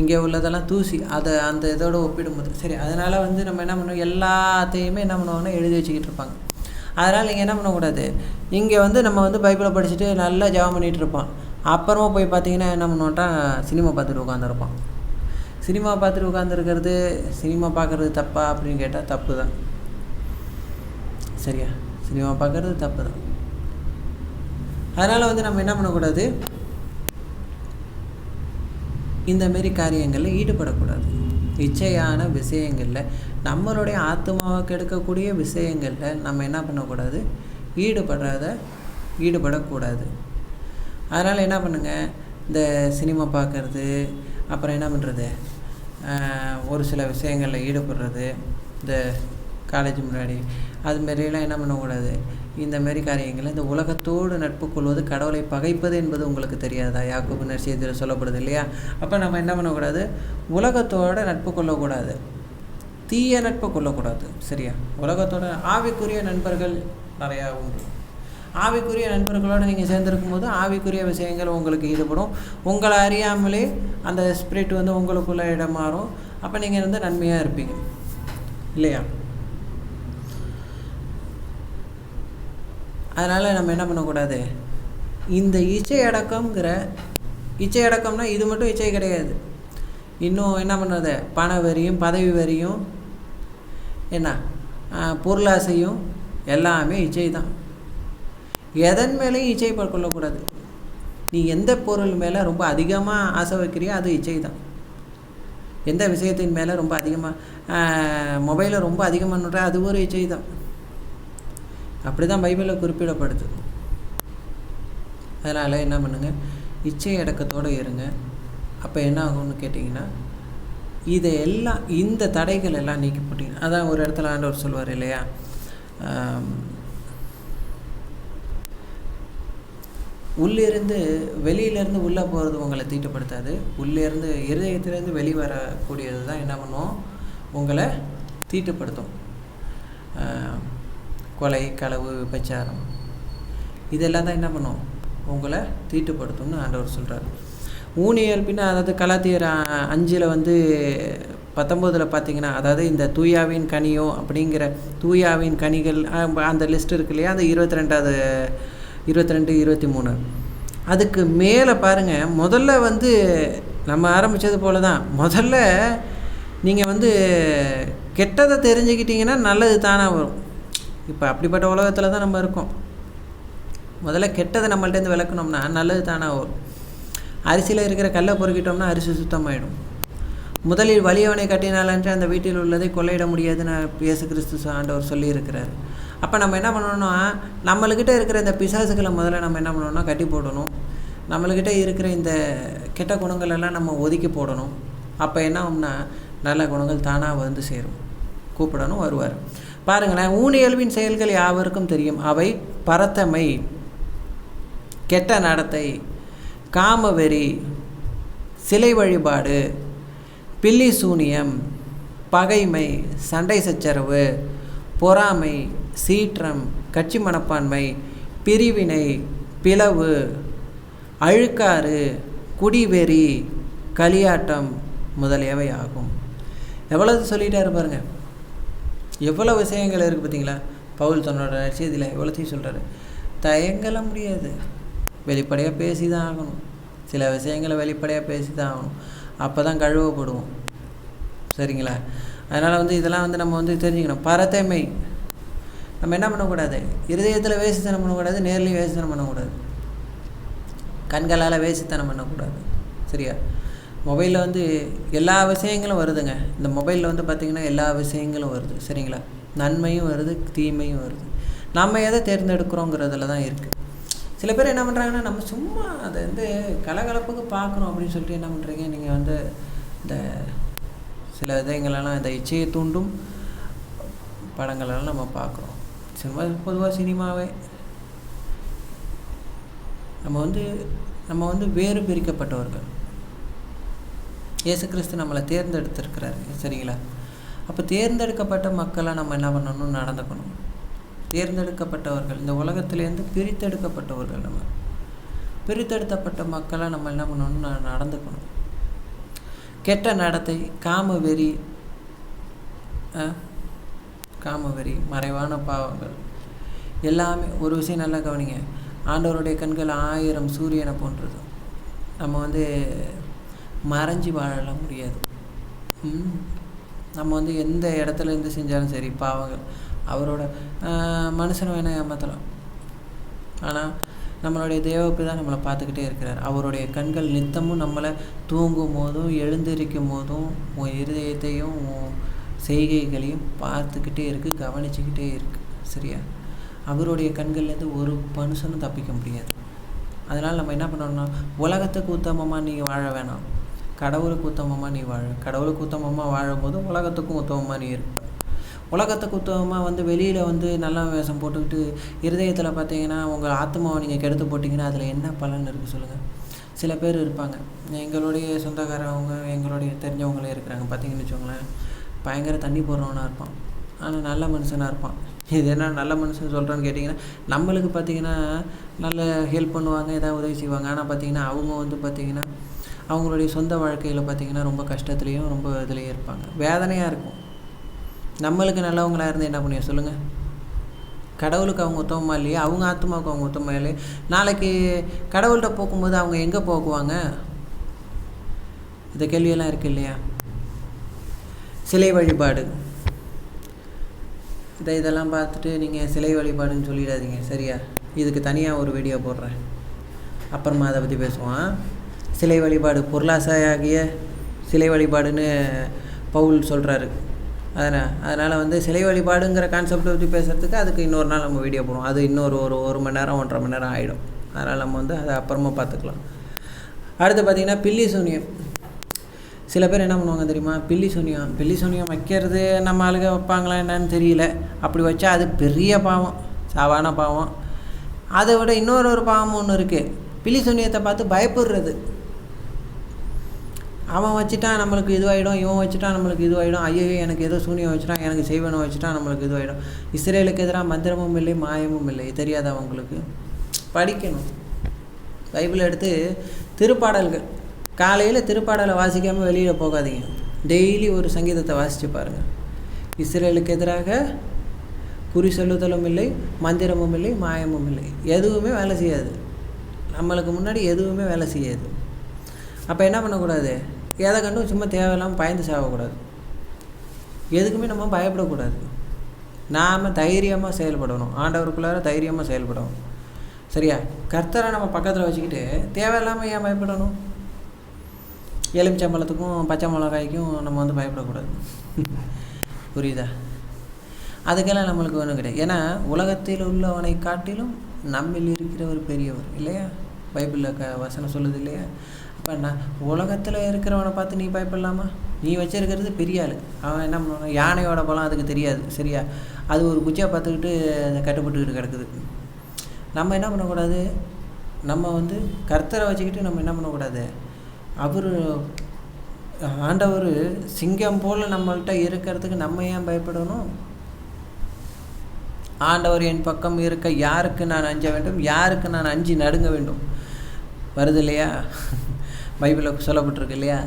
இங்கே உள்ளதெல்லாம் தூசி. அதை அந்த இதோடு ஒப்பிடும்போது சரி. அதனால் நம்ம என்ன பண்ணுவோம், எல்லாத்தையுமே என்ன பண்ணுவோம்னா எழுதி வச்சுக்கிட்டு இருப்பாங்க. அதனால் நீங்கள் என்ன பண்ணக்கூடாது, இங்கே நம்ம பைபிளை படிச்சுட்டு நல்லா ஜெபம் பண்ணிகிட்டு இருப்பான். அப்புறமா போய் பார்த்தீங்கன்னா என்ன பண்ணுவோன்ட்டான், சினிமா பார்த்துட்டு உட்காந்துருப்பான். சினிமா பார்த்துட்டு உட்காந்துருக்கிறது, சினிமா பார்க்குறது தப்பா அப்படின்னு கேட்டால் தப்பு தான். சரியா? சினிமா பார்க்குறது தப்பு தான். அதனால் நம்ம என்ன பண்ணக்கூடாது, இந்தமாரி காரியங்களில் ஈடுபடக்கூடாது. இச்சையான விஷயங்களில், நம்மளுடைய ஆத்மாவை கெடுக்கக்கூடிய விஷயங்களில் நம்ம என்ன பண்ணக்கூடாது, ஈடுபடக்கூடாது. அதனால் என்ன பண்ணுங்கள், இந்த சினிமா பார்க்குறது, அப்புறம் என்ன பண்ணுறது, ஒரு சில விஷயங்களில் ஈடுபடுறது, இந்த காலேஜ் முன்னாடி அதுமாரிலாம் என்ன பண்ணக்கூடாது. இந்தமாரி காரியங்களை, இந்த உலகத்தோடு நட்பு கொள்வது கடவுளை பகைப்பது என்பது உங்களுக்கு தெரியாதா? யாக்கோபு நற்செய்தியில் சொல்லப்படுது இல்லையா? அப்போ நம்ம என்ன பண்ணக்கூடாது, உலகத்தோடு நட்பு கொள்ளக்கூடாது, தீய நட்பு கொள்ளக்கூடாது. சரியா? உலகத்தோட ஆவிக்குரிய நண்பர்கள் நிறையா உண்டு. ஆவிக்குரிய நண்பர்களோடு நீங்கள் சேர்ந்துருக்கும் போது ஆவிக்குரிய விஷயங்கள் உங்களுக்கு ஈடுபடும். உங்களை அறியாமலே அந்த ஸ்பிரிட் வந்து உங்களுக்குள்ளே இடம் மாறும். அப்போ நீங்கள் வந்து நன்மையாக இருப்பீங்க இல்லையா? அதனால் நம்ம என்ன பண்ணக்கூடாது, இந்த இச்சை அடக்கம்னா இது மட்டும் இச்சை கிடையாது. இன்னும் என்ன பண்ணுறது, பண வெறியும் பதவி வெறியும் என்ன பொருளாசையும் எல்லாமே இச்சை தான். எதன் மேலேயும் இச்சை கொள்ளக்கூடாது. நீ எந்த பொருள் மேலே ரொம்ப அதிகமாக ஆசை வைக்கிறியோ அது இச்சை தான். எந்த விஷயத்தின் மேலே ரொம்ப அதிகமாக மொபைலை ரொம்ப அதிகமாக நோட்டுற அது ஒரு இச்சை தான். அப்படி தான் பைபிளில் குறிப்பிடப்படுது. அதனால் என்ன பண்ணுங்கள், இச்சை அடக்கத்தோடு இருங்க. அப்போ என்ன ஆகும்னு கேட்டிங்கன்னா, இதையெல்லாம் இந்த தடைகள் எல்லாம் நீக்கி போட்டிங்க. அதான் ஒரு இடத்துல ஆண்டவர் சொல்வார் இல்லையா, உள்ளிருந்து வெளியிலேருந்து உள்ளே போகிறது உங்களை தீட்டுப்படுத்தாது, உள்ளேருந்து இருதயத்திலேருந்து வெளிவரக்கூடியது தான் என்ன பண்ணுவோம், உங்களை தீட்டுப்படுத்தும். கொலை, களவு, விபச்சாரம் இதெல்லாம் தான் என்ன பண்ணும், உங்களை தீட்டுப்படுத்தும்னு ஆண்டவர் சொல்கிறார். ஊனியல் பின்ன, அதாவது கலாத்தியர் 5 வந்து 19 பார்த்தீங்கன்னா, அதாவது இந்த தூயாவின் கனியோ அப்படிங்கிற தூயாவின் கனிகள் அந்த லிஸ்ட் இருக்கு இல்லையா, அந்த 22, 23 அதுக்கு மேலே பாருங்கள். முதல்ல வந்து நம்ம ஆரம்பித்தது போல தான், முதல்ல நீங்கள் வந்து கெட்டதை தெரிஞ்சுக்கிட்டிங்கன்னா நல்லது தானாக வரும். இப்போ அப்படிப்பட்ட உலகத்தில் தான் நம்ம இருக்கோம். முதல்ல கெட்டதை நம்மள்டேருந்து விளக்கணும்னா நல்லது தானாக வரும். அரிசியில் இருக்கிற கல்லை பொறுக்கிட்டோம்னா அரிசி சுத்தமாயிடும். முதலில் வலியவனை கட்டினாலன்று அந்த வீட்டில் உள்ளதை கொள்ளையிட முடியாதுன்னு இயேசு கிறிஸ்து ஆண்டவர் சொல்லியிருக்கிறார். அப்போ நம்ம என்ன பண்ணணும்னா, நம்மளுக்கிட்ட இருக்கிற இந்த பிசாசுகளை முதல்ல நம்ம என்ன பண்ணணும்னா கட்டி போடணும். நம்மளுக்கிட்ட இருக்கிற இந்த கெட்ட குணங்கள் எல்லாம் நம்ம ஒதுக்கி போடணும். அப்போ என்ன ஆகும்னா நல்ல குணங்கள் தானாக வந்து சேரும். கூப்பிடணும், வருவார். பாருங்களேன், ஊனியல்வின் செயல்கள் யாவருக்கும் தெரியும். அவை பரத்தமை, கெட்ட நடத்தை, காமவெறி, சிலை வழிபாடு, பில்லி சூனியம், பகைமை, சண்டை சச்சரவு, பொறாமை, சீற்றம், கட்சி மனப்பான்மை, பிரிவினை, பிளவு, அழுக்காறு, குடிவெறி, களியாட்டம் முதலியவை ஆகும். எவ்வளவு சொல்லிகிட்டே இருப்பாருங்க, எவ்வளோ விஷயங்கள் இருக்குது பார்த்தீங்களா. பவுல் தன்னோட செய்தியில் எவ்வளோத்தையும் சொல்கிறாரு. தயங்கல முடியாது, வெளிப்படையாக பேசி தான் ஆகணும். சில விஷயங்களை வெளிப்படையாக பேசி தான் ஆகணும். அப்போ தான் கழுவப்படுவோம். சரிங்களா? அதனால் வந்து இதெல்லாம் வந்து நம்ம வந்து தெரிஞ்சுக்கணும். பரத்தமை, நம்ம என்ன பண்ணக்கூடாது, இருதயத்தில் வேசித்தனம் பண்ணக்கூடாது, நேர்லையும் வேசித்தனம் பண்ணக்கூடாது, கண்களால் வேசித்தனம் பண்ணக்கூடாது. சரியா? மொபைலில் வந்து எல்லா விஷயங்களும் வருதுங்க. இந்த மொபைலில் வந்து பார்த்திங்கன்னா எல்லா விஷயங்களும் வருது. சரிங்களா? நன்மையும் வருது, தீமையும் வருது. நம்ம எதை தேர்ந்தெடுக்கிறோங்கிறதுல தான் இருக்குது. சில பேர் என்ன பண்ணுறாங்கன்னா, நம்ம சும்மா அதை வந்து கலகலப்புக்கு பார்க்குறோம் அப்படின்னு சொல்லிட்டு என்ன பண்ணுறீங்க, நீங்கள் வந்து இந்த சில விதங்களெல்லாம் இந்த இச்சையை தூண்டும் படங்களெல்லாம் நம்ம பார்க்குறோம். சினிமா, பொதுவாக சினிமாவே நம்ம வந்து வேறு பிரிக்கப்பட்டவர்கள். இயேசு கிறிஸ்து நம்மளை தேர்ந்தெடுத்திருக்கிறாரு. சரிங்களா? அப்போ தேர்ந்தெடுக்கப்பட்ட மக்களை நம்ம என்ன பண்ணணும், நடந்துக்கணும். தேர்ந்தெடுக்கப்பட்டவர்கள், இந்த உலகத்திலேருந்து பிரித்தெடுக்கப்பட்டவர்கள். நம்ம பிரித்தெடுக்கப்பட்ட மக்களை நம்ம என்ன பண்ணணும், நடந்துக்கணும். கெட்ட நடத்தை, காமவெறி, மறைவான பாவங்கள் எல்லாமே. ஒரு விஷயம் நல்லா கவனிங்க, ஆண்டவருடைய கண்கள் 1000 சூரியனை போன்றது. நம்ம வந்து மறைஞ்சி வாழ முடியாது. நம்ம வந்து எந்த இடத்துல இருந்து செஞ்சாலும் சரி பாவங்கள், அவரோட மனுஷனை வேணால் ஏமாற்றலாம், ஆனால் நம்மளுடைய தேவப்பி தான் நம்மளை பார்த்துக்கிட்டே இருக்கிறார். அவருடைய கண்கள் நித்தமும் நம்மளை தூங்கும் போதும் எழுந்திருக்கும் போதும் உன் இருதயத்தையும் உன் செய்கைகளையும் பார்த்துக்கிட்டே இருக்குது, கவனிச்சுக்கிட்டே இருக்குது. சரியா? அவருடைய கண்கள்லேருந்து ஒரு மனுஷனும் தப்பிக்க முடியாது. அதனால் நம்ம என்ன பண்ணணும்னா, உலகத்துக்கு உத்தமமாக நீங்கள் வாழ வேணாம், கடவுளுக்கு உத்தமமாக நீ வாழ. கடவுளுக்கு உத்தமமாக வாழும்போது உலகத்துக்கும் உத்தமமாக நீ இருப்ப. உலகத்துக்கு உத்தமமாக வந்து வெளியில் வந்து நல்ல வேஷம் போட்டுக்கிட்டு இருதயத்தில் பார்த்தீங்கன்னா உங்கள் ஆத்மாவை நீங்கள் கெடுத்து போட்டிங்கன்னா அதில் என்ன பலன் இருக்குது சொல்லுங்கள்? சில பேர் இருப்பாங்க, எங்களுடைய சொந்தக்காரவங்க எங்களுடைய தெரிஞ்சவங்களே இருக்கிறாங்க. பார்த்தீங்கன்னு வச்சுக்கோங்களேன், பயங்கர தண்ணி போடுறவனாக இருப்பான், ஆனால் நல்ல மனுஷனாக இருப்பான். இது என்ன நல்ல மனுஷன் சொல்கிறேன்னு கேட்டிங்கன்னா, நம்மளுக்கு பார்த்திங்கன்னா நல்ல ஹெல்ப் பண்ணுவாங்க, ஏதாவது உதவி செய்வாங்க. ஆனால் பார்த்திங்கன்னா அவங்க வந்து பார்த்திங்கன்னா அவங்களுடைய சொந்த வாழ்க்கையில் பார்த்திங்கன்னா ரொம்ப கஷ்டத்துலேயும் ரொம்ப இதுலேயும் இருப்பாங்க. வேதனையாக இருக்கும். நம்மளுக்கு நல்லவங்களாக இருந்து என்ன பண்ணுவோம் சொல்லுங்கள்? கடவுளுக்கு அவங்க உத்தமமாக இல்லையே, அவங்க ஆத்மாவுக்கு அவங்க உத்தமமாக இல்லையே. நாளைக்கு கடவுள்கிட்ட போகும்போது அவங்க எங்கே போக்குவாங்க? இந்த கேள்வியெல்லாம் இருக்குது இல்லையா? சிலை வழிபாடு, இதெல்லாம் பார்த்துட்டு நீங்கள் சிலை வழிபாடுன்னு சொல்லிடாதீங்க, சரியா? இதுக்கு தனியாக ஒரு வீடியோ போடுறேன், அப்புறமா அதை பற்றி பேசுவான். சிலை வழிபாடு பொருளாசையாகிய சிலை வழிபாடுன்னு பவுல் சொல்கிறாரு. அதனால் வந்து சிலை வழிபாடுங்கிற கான்செப்டை பற்றி பேசுகிறதுக்கு அதுக்கு இன்னொரு நாள் நம்ம வீடியோ போடுவோம். அது இன்னொரு ஒரு மணி நேரம் 1.5 மணி நேரம் ஆகிடும். அதனால் நம்ம வந்து அதை அப்புறமா பார்த்துக்கலாம். அடுத்து பார்த்திங்கன்னா பில்லி சூனியம். சில பேர் என்ன பண்ணுவாங்க தெரியுமா? பில்லி சூனியம் வைக்கிறது நம்ம ஆளுங்க வைப்பாங்களா என்னன்னு தெரியல. அப்படி வச்சா அது பெரிய பாவம், சாவான பாவம். அதை விட இன்னொரு பாவம் ஒன்று இருக்குது. பில்லி சூனியத்தை பார்த்து பயப்படுறது. அவன் வச்சுட்டான் நம்மளுக்கு இதுவாகிடும், இவன் வச்சுட்டான் நம்மளுக்கு இதுவாகிடும், ஐயோ எனக்கு ஏதோ சூனியம் வச்சுட்டான், எனக்கு செய்வனும் வச்சுட்டான் நம்மளுக்கு இதுவாகிடும். இஸ்ரேலுக்கு எதிராக மந்திரமும் இல்லை, மாயமும் இல்லை. தெரியாத அவங்களுக்கு படிக்கணும். பைபிள் எடுத்து திருப்பாடல்கள், காலையில் திருப்பாடலை வாசிக்காமல் வெளியில் போகாதீங்க. டெய்லி ஒரு சங்கீதத்தை வாசித்து பாருங்கள். இஸ்ரேலுக்கு எதிராக குறி சொல்லுதலும் இல்லை, மந்திரமும் இல்லை, மாயமும் இல்லை. எதுவுமே வேலை செய்யாது. நம்மளுக்கு முன்னாடி எதுவுமே வேலை செய்யாது. அப்போ என்ன பண்ணக்கூடாது? எதை கண்டும் சும்மா தேவையில்லாமல் பயந்து சாகக்கூடாது. எதுக்குமே நம்ம பயப்படக்கூடாது. நாம் தைரியமாக செயல்படணும். ஆண்டவருக்குள்ளார தைரியமாக செயல்படணும், சரியா? கர்த்தரை நம்ம பக்கத்தில் வச்சுக்கிட்டு தேவையில்லாமல் ஏன் பயப்படணும்? எலுமிச்சம்பழத்துக்கும் பச்சை மிளகாய்க்கும் நம்ம வந்து பயப்படக்கூடாது. புரியுதா? அதுக்கெல்லாம் நம்மளுக்கு ஒன்றும் கிடையாது. ஏன்னா உலகத்தில் உள்ளவனை காட்டிலும் நம்மில் இருக்கிறவர் பெரியவர் இல்லையா? பைபிளில் வசனம் சொல்லுது இல்லையா? அப்போ நான் உலகத்தில் இருக்கிறவனை பார்த்து நீ பயப்படலாமா? நீ வச்சிருக்கிறது பெரிய ஆள். அவன் என்ன பண்ணுவான்? யானையோட பலம் அதுக்கு தெரியாது, சரியா? அது ஒரு குச்சியை பார்த்துக்கிட்டு கட்டுப்பட்டுக்கிட்டு கிடக்குது. நம்ம என்ன பண்ணக்கூடாது? நம்ம வந்து கர்த்தரை வச்சுக்கிட்டு நம்ம என்ன பண்ணக்கூடாது? அவர் ஆண்டவர் சிங்கம் போல் நம்மள்கிட்ட இருக்கிறதுக்கு நம்ம ஏன் பயப்படணும்? ஆண்டவர் என் பக்கம் இருக்க யாருக்கு நான் அஞ்ச வேண்டும், யாருக்கு நான் அஞ்சி நடுங்க வேண்டும் வருது இல்லையா? பைபிளில் சொல்லப்பட்டிருக்கு இல்லையா?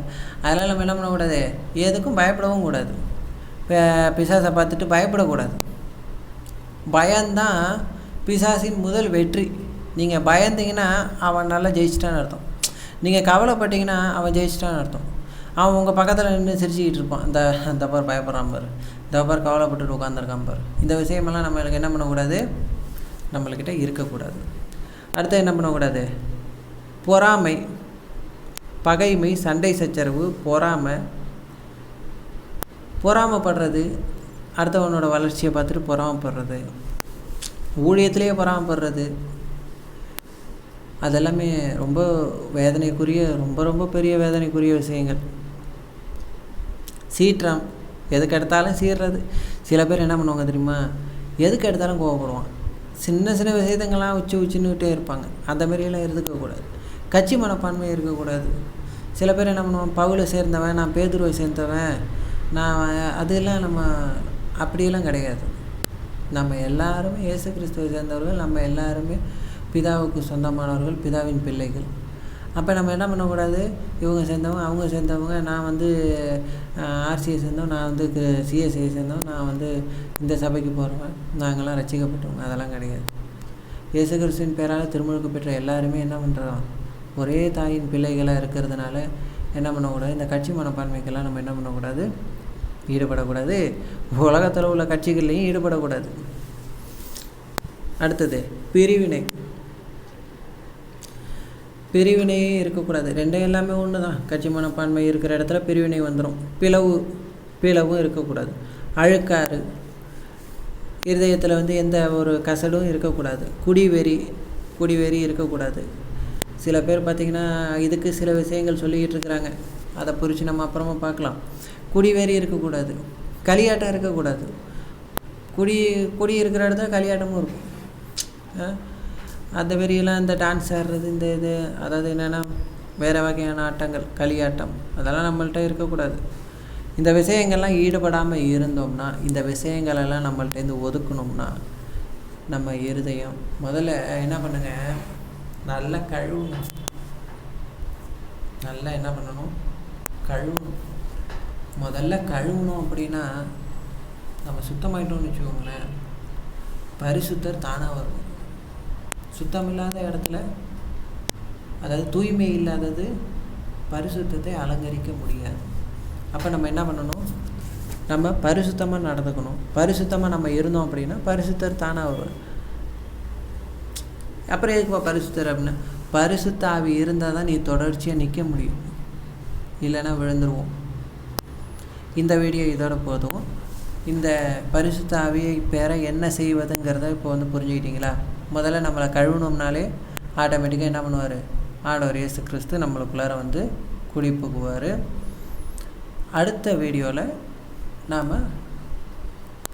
அதனால் நம்ம என்ன பண்ணக்கூடாது? எதுக்கும் பயப்படவும் கூடாது. பிசாசை பார்த்துட்டு பயப்படக்கூடாது. பயம்தான் பிசாசின் முதல் வெற்றி. நீங்கள் பயந்தீங்கன்னா அவன் நல்லா ஜெயிச்சிட்டான்னு அர்த்தம். நீங்கள் கவலைப்பட்டீங்கன்னா அவன் ஜெயிச்சிட்டான்னு அர்த்தம். அவன் உங்கள் பக்கத்தில் நின்று சிரிச்சுக்கிட்டு இருப்பான். அந்த பார் பயப்படுறான் பார், இந்த பார் கவலைப்பட்டுட்டு உட்காந்துருக்கான் பார். இந்த விஷயமெல்லாம் நம்மளுக்கு என்ன பண்ணக்கூடாது? நம்மள்கிட்ட இருக்கக்கூடாது. அடுத்து என்ன பண்ணக்கூடாது? பொறாமை, பகைமை, சண்டை சச்சரவு, பொறாமைப்படுறது, அடுத்தவனோட வளர்ச்சியை பார்த்துட்டு பொறாமைப்படுறது, ஊழியத்திலேயே பொறாமைப்படுறது, அதெல்லாமே ரொம்ப வேதனைக்குரிய, ரொம்ப ரொம்ப பெரிய வேதனைக்குரிய விஷயங்கள். சீற்றம், எதுக்கு எடுத்தாலும் சீர்றது. சில பேர் என்ன பண்ணுவாங்க தெரியுமா? எதுக்கு எடுத்தாலும் கோவப்படுவான். சின்ன சின்ன விஷயத்தங்கள்லாம் உச்சின்னுக்கிட்டே இருப்பாங்க. அந்த மாதிரியெல்லாம் இருக்கக்கூடாது. கட்சி மனப்பான்மை இருக்கக்கூடாது. சில பேர் என்ன பண்ணுவான்? பவுலை சேர்ந்தவன், நான் பேதுருவை சேர்ந்தவன், நான் அதெல்லாம் நம்ம அப்படியெல்லாம் கிடையாது. நம்ம எல்லாருமே இயேசு கிறிஸ்துவை சேர்ந்தவர்கள். நம்ம எல்லாருமே பிதாவுக்கு சொந்தமானவர்கள், பிதாவின் பிள்ளைகள். அப்போ நம்ம என்ன பண்ணக்கூடாது? இவங்க சேர்ந்தவங்க, அவங்க சேர்ந்தவங்க, நான் வந்து ஆர்சியை சேர்ந்தவன், நான் வந்து சிஎஸ்ஐயை சேர்ந்தவன், நான் வந்து இந்த சபைக்கு போகிறவன், நாங்கள்லாம் ரட்சிக்கப்பட்டவங்க, அதெல்லாம் கிடையாது. இயேசு கிறிஸ்துவின் பேரால் திருமுழுக்கு பெற்ற எல்லாருமே என்ன பண்ணுறோம்? ஒரே தாயின் பிள்ளைகளாக இருக்கிறதுனால என்ன பண்ணக்கூடாது? இந்த கட்சி மனப்பான்மைக்கெல்லாம் நம்ம என்ன பண்ணக்கூடாது? ஈடுபடக்கூடாது. உலகத்தில் உள்ள கட்சிகள்லையும் ஈடுபடக்கூடாது. அடுத்தது பிரிவினையே இருக்கக்கூடாது. ரெண்டும் எல்லாமே ஒன்று தான். கட்சி மனப்பான்மை இருக்கிற இடத்துல பிரிவினை வந்துடும். பிளவும் இருக்கக்கூடாது. அழுக்காறு, இருதயத்தில் வந்து எந்த ஒரு கசடும் இருக்கக்கூடாது. குடிவெறி இருக்கக்கூடாது. சில பேர் பார்த்திங்கன்னா இதுக்கு சில விஷயங்கள் சொல்லிக்கிட்டு இருக்கிறாங்க. அதை புரிச்சு நம்ம அப்புறமா பார்க்கலாம். குடிவெறி இருக்கக்கூடாது. களியாட்டம் இருக்கக்கூடாது. குடி இருக்கிற இடத்துல களியாட்டமும் இருக்கும். அந்த வெறியெல்லாம் இந்த டான்ஸ் ஆடுறது, இந்த இது, அதாவது என்னென்னா வேறு வகையான ஆட்டங்கள், களியாட்டம், அதெல்லாம் நம்மள்கிட்ட இருக்கக்கூடாது. இந்த விஷயங்கள்லாம் ஈடுபடாமல் இருந்தோம்னா, இந்த விஷயங்களெல்லாம் நம்மள்ட்டேருந்து ஒதுக்கணும்னா, நம்ம இருதயம் முதல்ல என்ன பண்ணுங்க, நல்லா கழுவணும். நல்லா என்ன பண்ணணும், கழுவணும். முதல்ல கழுவணும் அப்படின்னா நம்ம சுத்தமாயிட்டோம்னு வச்சுக்கோங்களேன், பரிசுத்தர் தானாக வரும். சுத்தம் இல்லாத இடத்துல, அதாவது தூய்மை இல்லாதது பரிசுத்தத்தை அலங்கரிக்க முடியாது. அப்போ நம்ம என்ன பண்ணணும், நம்ம பரிசுத்தமாக நடந்துக்கணும். பரிசுத்தமாக நம்ம இருந்தோம் அப்படின்னா பரிசுத்தர் தானாக வரும். அப்புறம் எதுக்குப்பா பரிசுத்தர் அப்படின்னா, பரிசுத்த ஆவி இருந்தால் தான் நீ தொடர்ச்சியாக நிற்க முடியும், இல்லைன்னா விழுந்துருவோம். இந்த வீடியோ இதோட போதும். இந்த பரிசுத்த ஆவியை பெற என்ன செய்வதுங்கிறத இப்போ வந்து புரிஞ்சுக்கிட்டீங்களா? முதல்ல நம்மளை கழுவணும்னாலே ஆட்டோமேட்டிக்காக என்ன பண்ணுவார், ஆண்டவர் இயேசு கிறிஸ்து நம்மளுக்குள்ளார வந்து குடி புகுவார். அடுத்த வீடியோவில் நாம்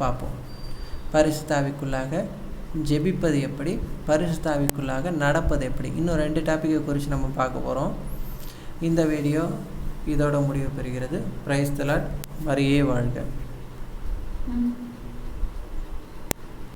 பார்ப்போம் பரிசுத்த ஆவிக்குள்ளாக ஜெபிப்பது எப்படி, பரிசுத்த ஆவிக்குள்ளாக நடப்பது எப்படி. இன்னும் 2 டாப்பிக்கை குறித்து நம்ம பார்க்க போகிறோம். இந்த வீடியோ இதோட முடிவு பெறுகிறது. Praise the Lord. மரியே வாழ்க.